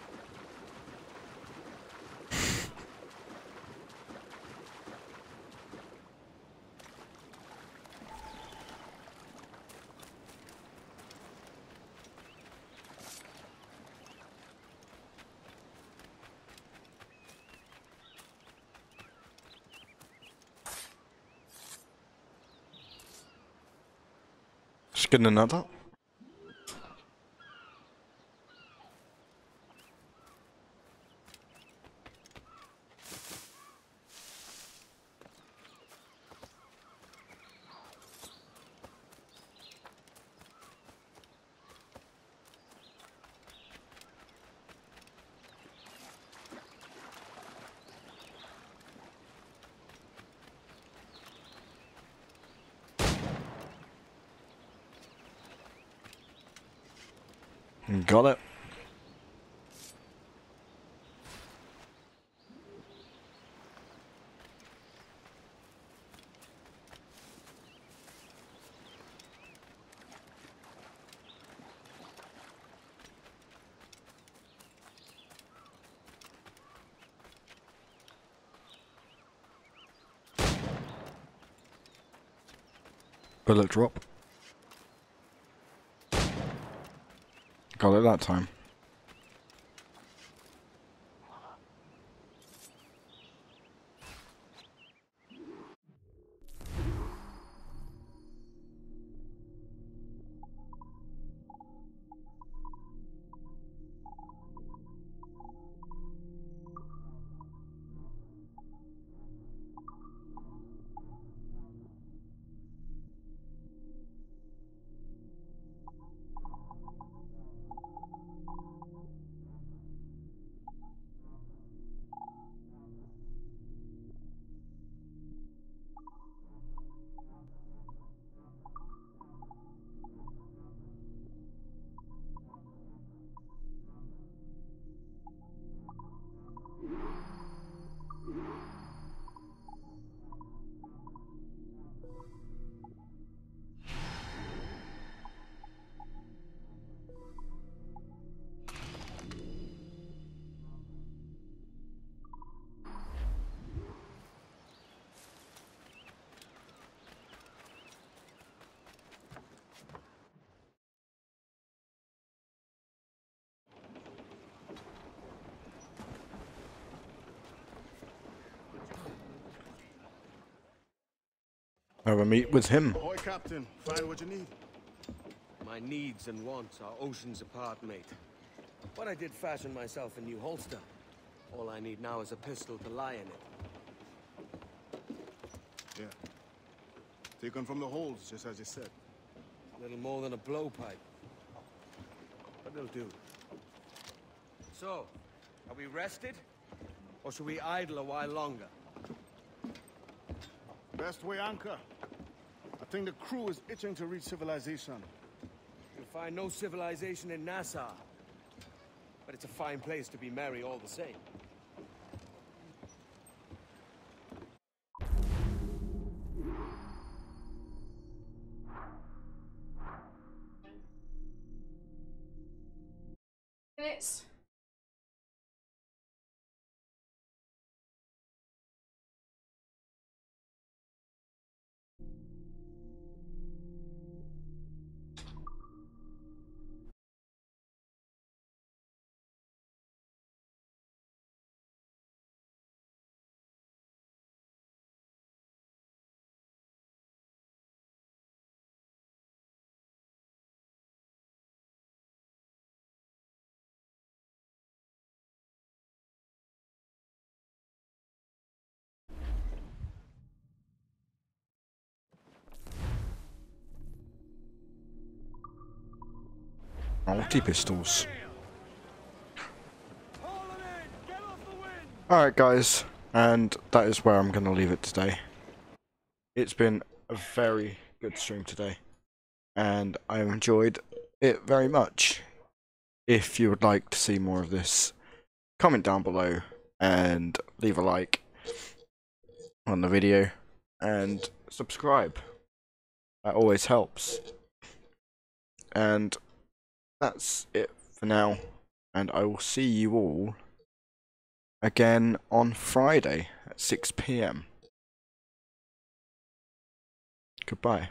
Just get another. Got it. Bullet drop. Got it that time. have a meet with him. Ahoy, Captain. Find what you need. My needs and wants are oceans apart, mate. But I did fashion myself a new holster. All I need now is a pistol to lie in it. Yeah. Taken from the holds, just as you said. Little more than a blowpipe. But it'll do. So, are we rested? Or should we idle a while longer? Best way anchor. I think the crew is itching to reach civilization. You'll find no civilization in Nassau. But it's a fine place to be merry all the same. Minutes. Multi-pistols. Alright guys, and that is where I'm going to leave it today. It's been a very good stream today, and I have enjoyed it very much. If you would like to see more of this, comment down below and leave a like on the video and subscribe. That always helps. And that's it for now, and I will see you all again on Friday at 6 PM. Goodbye.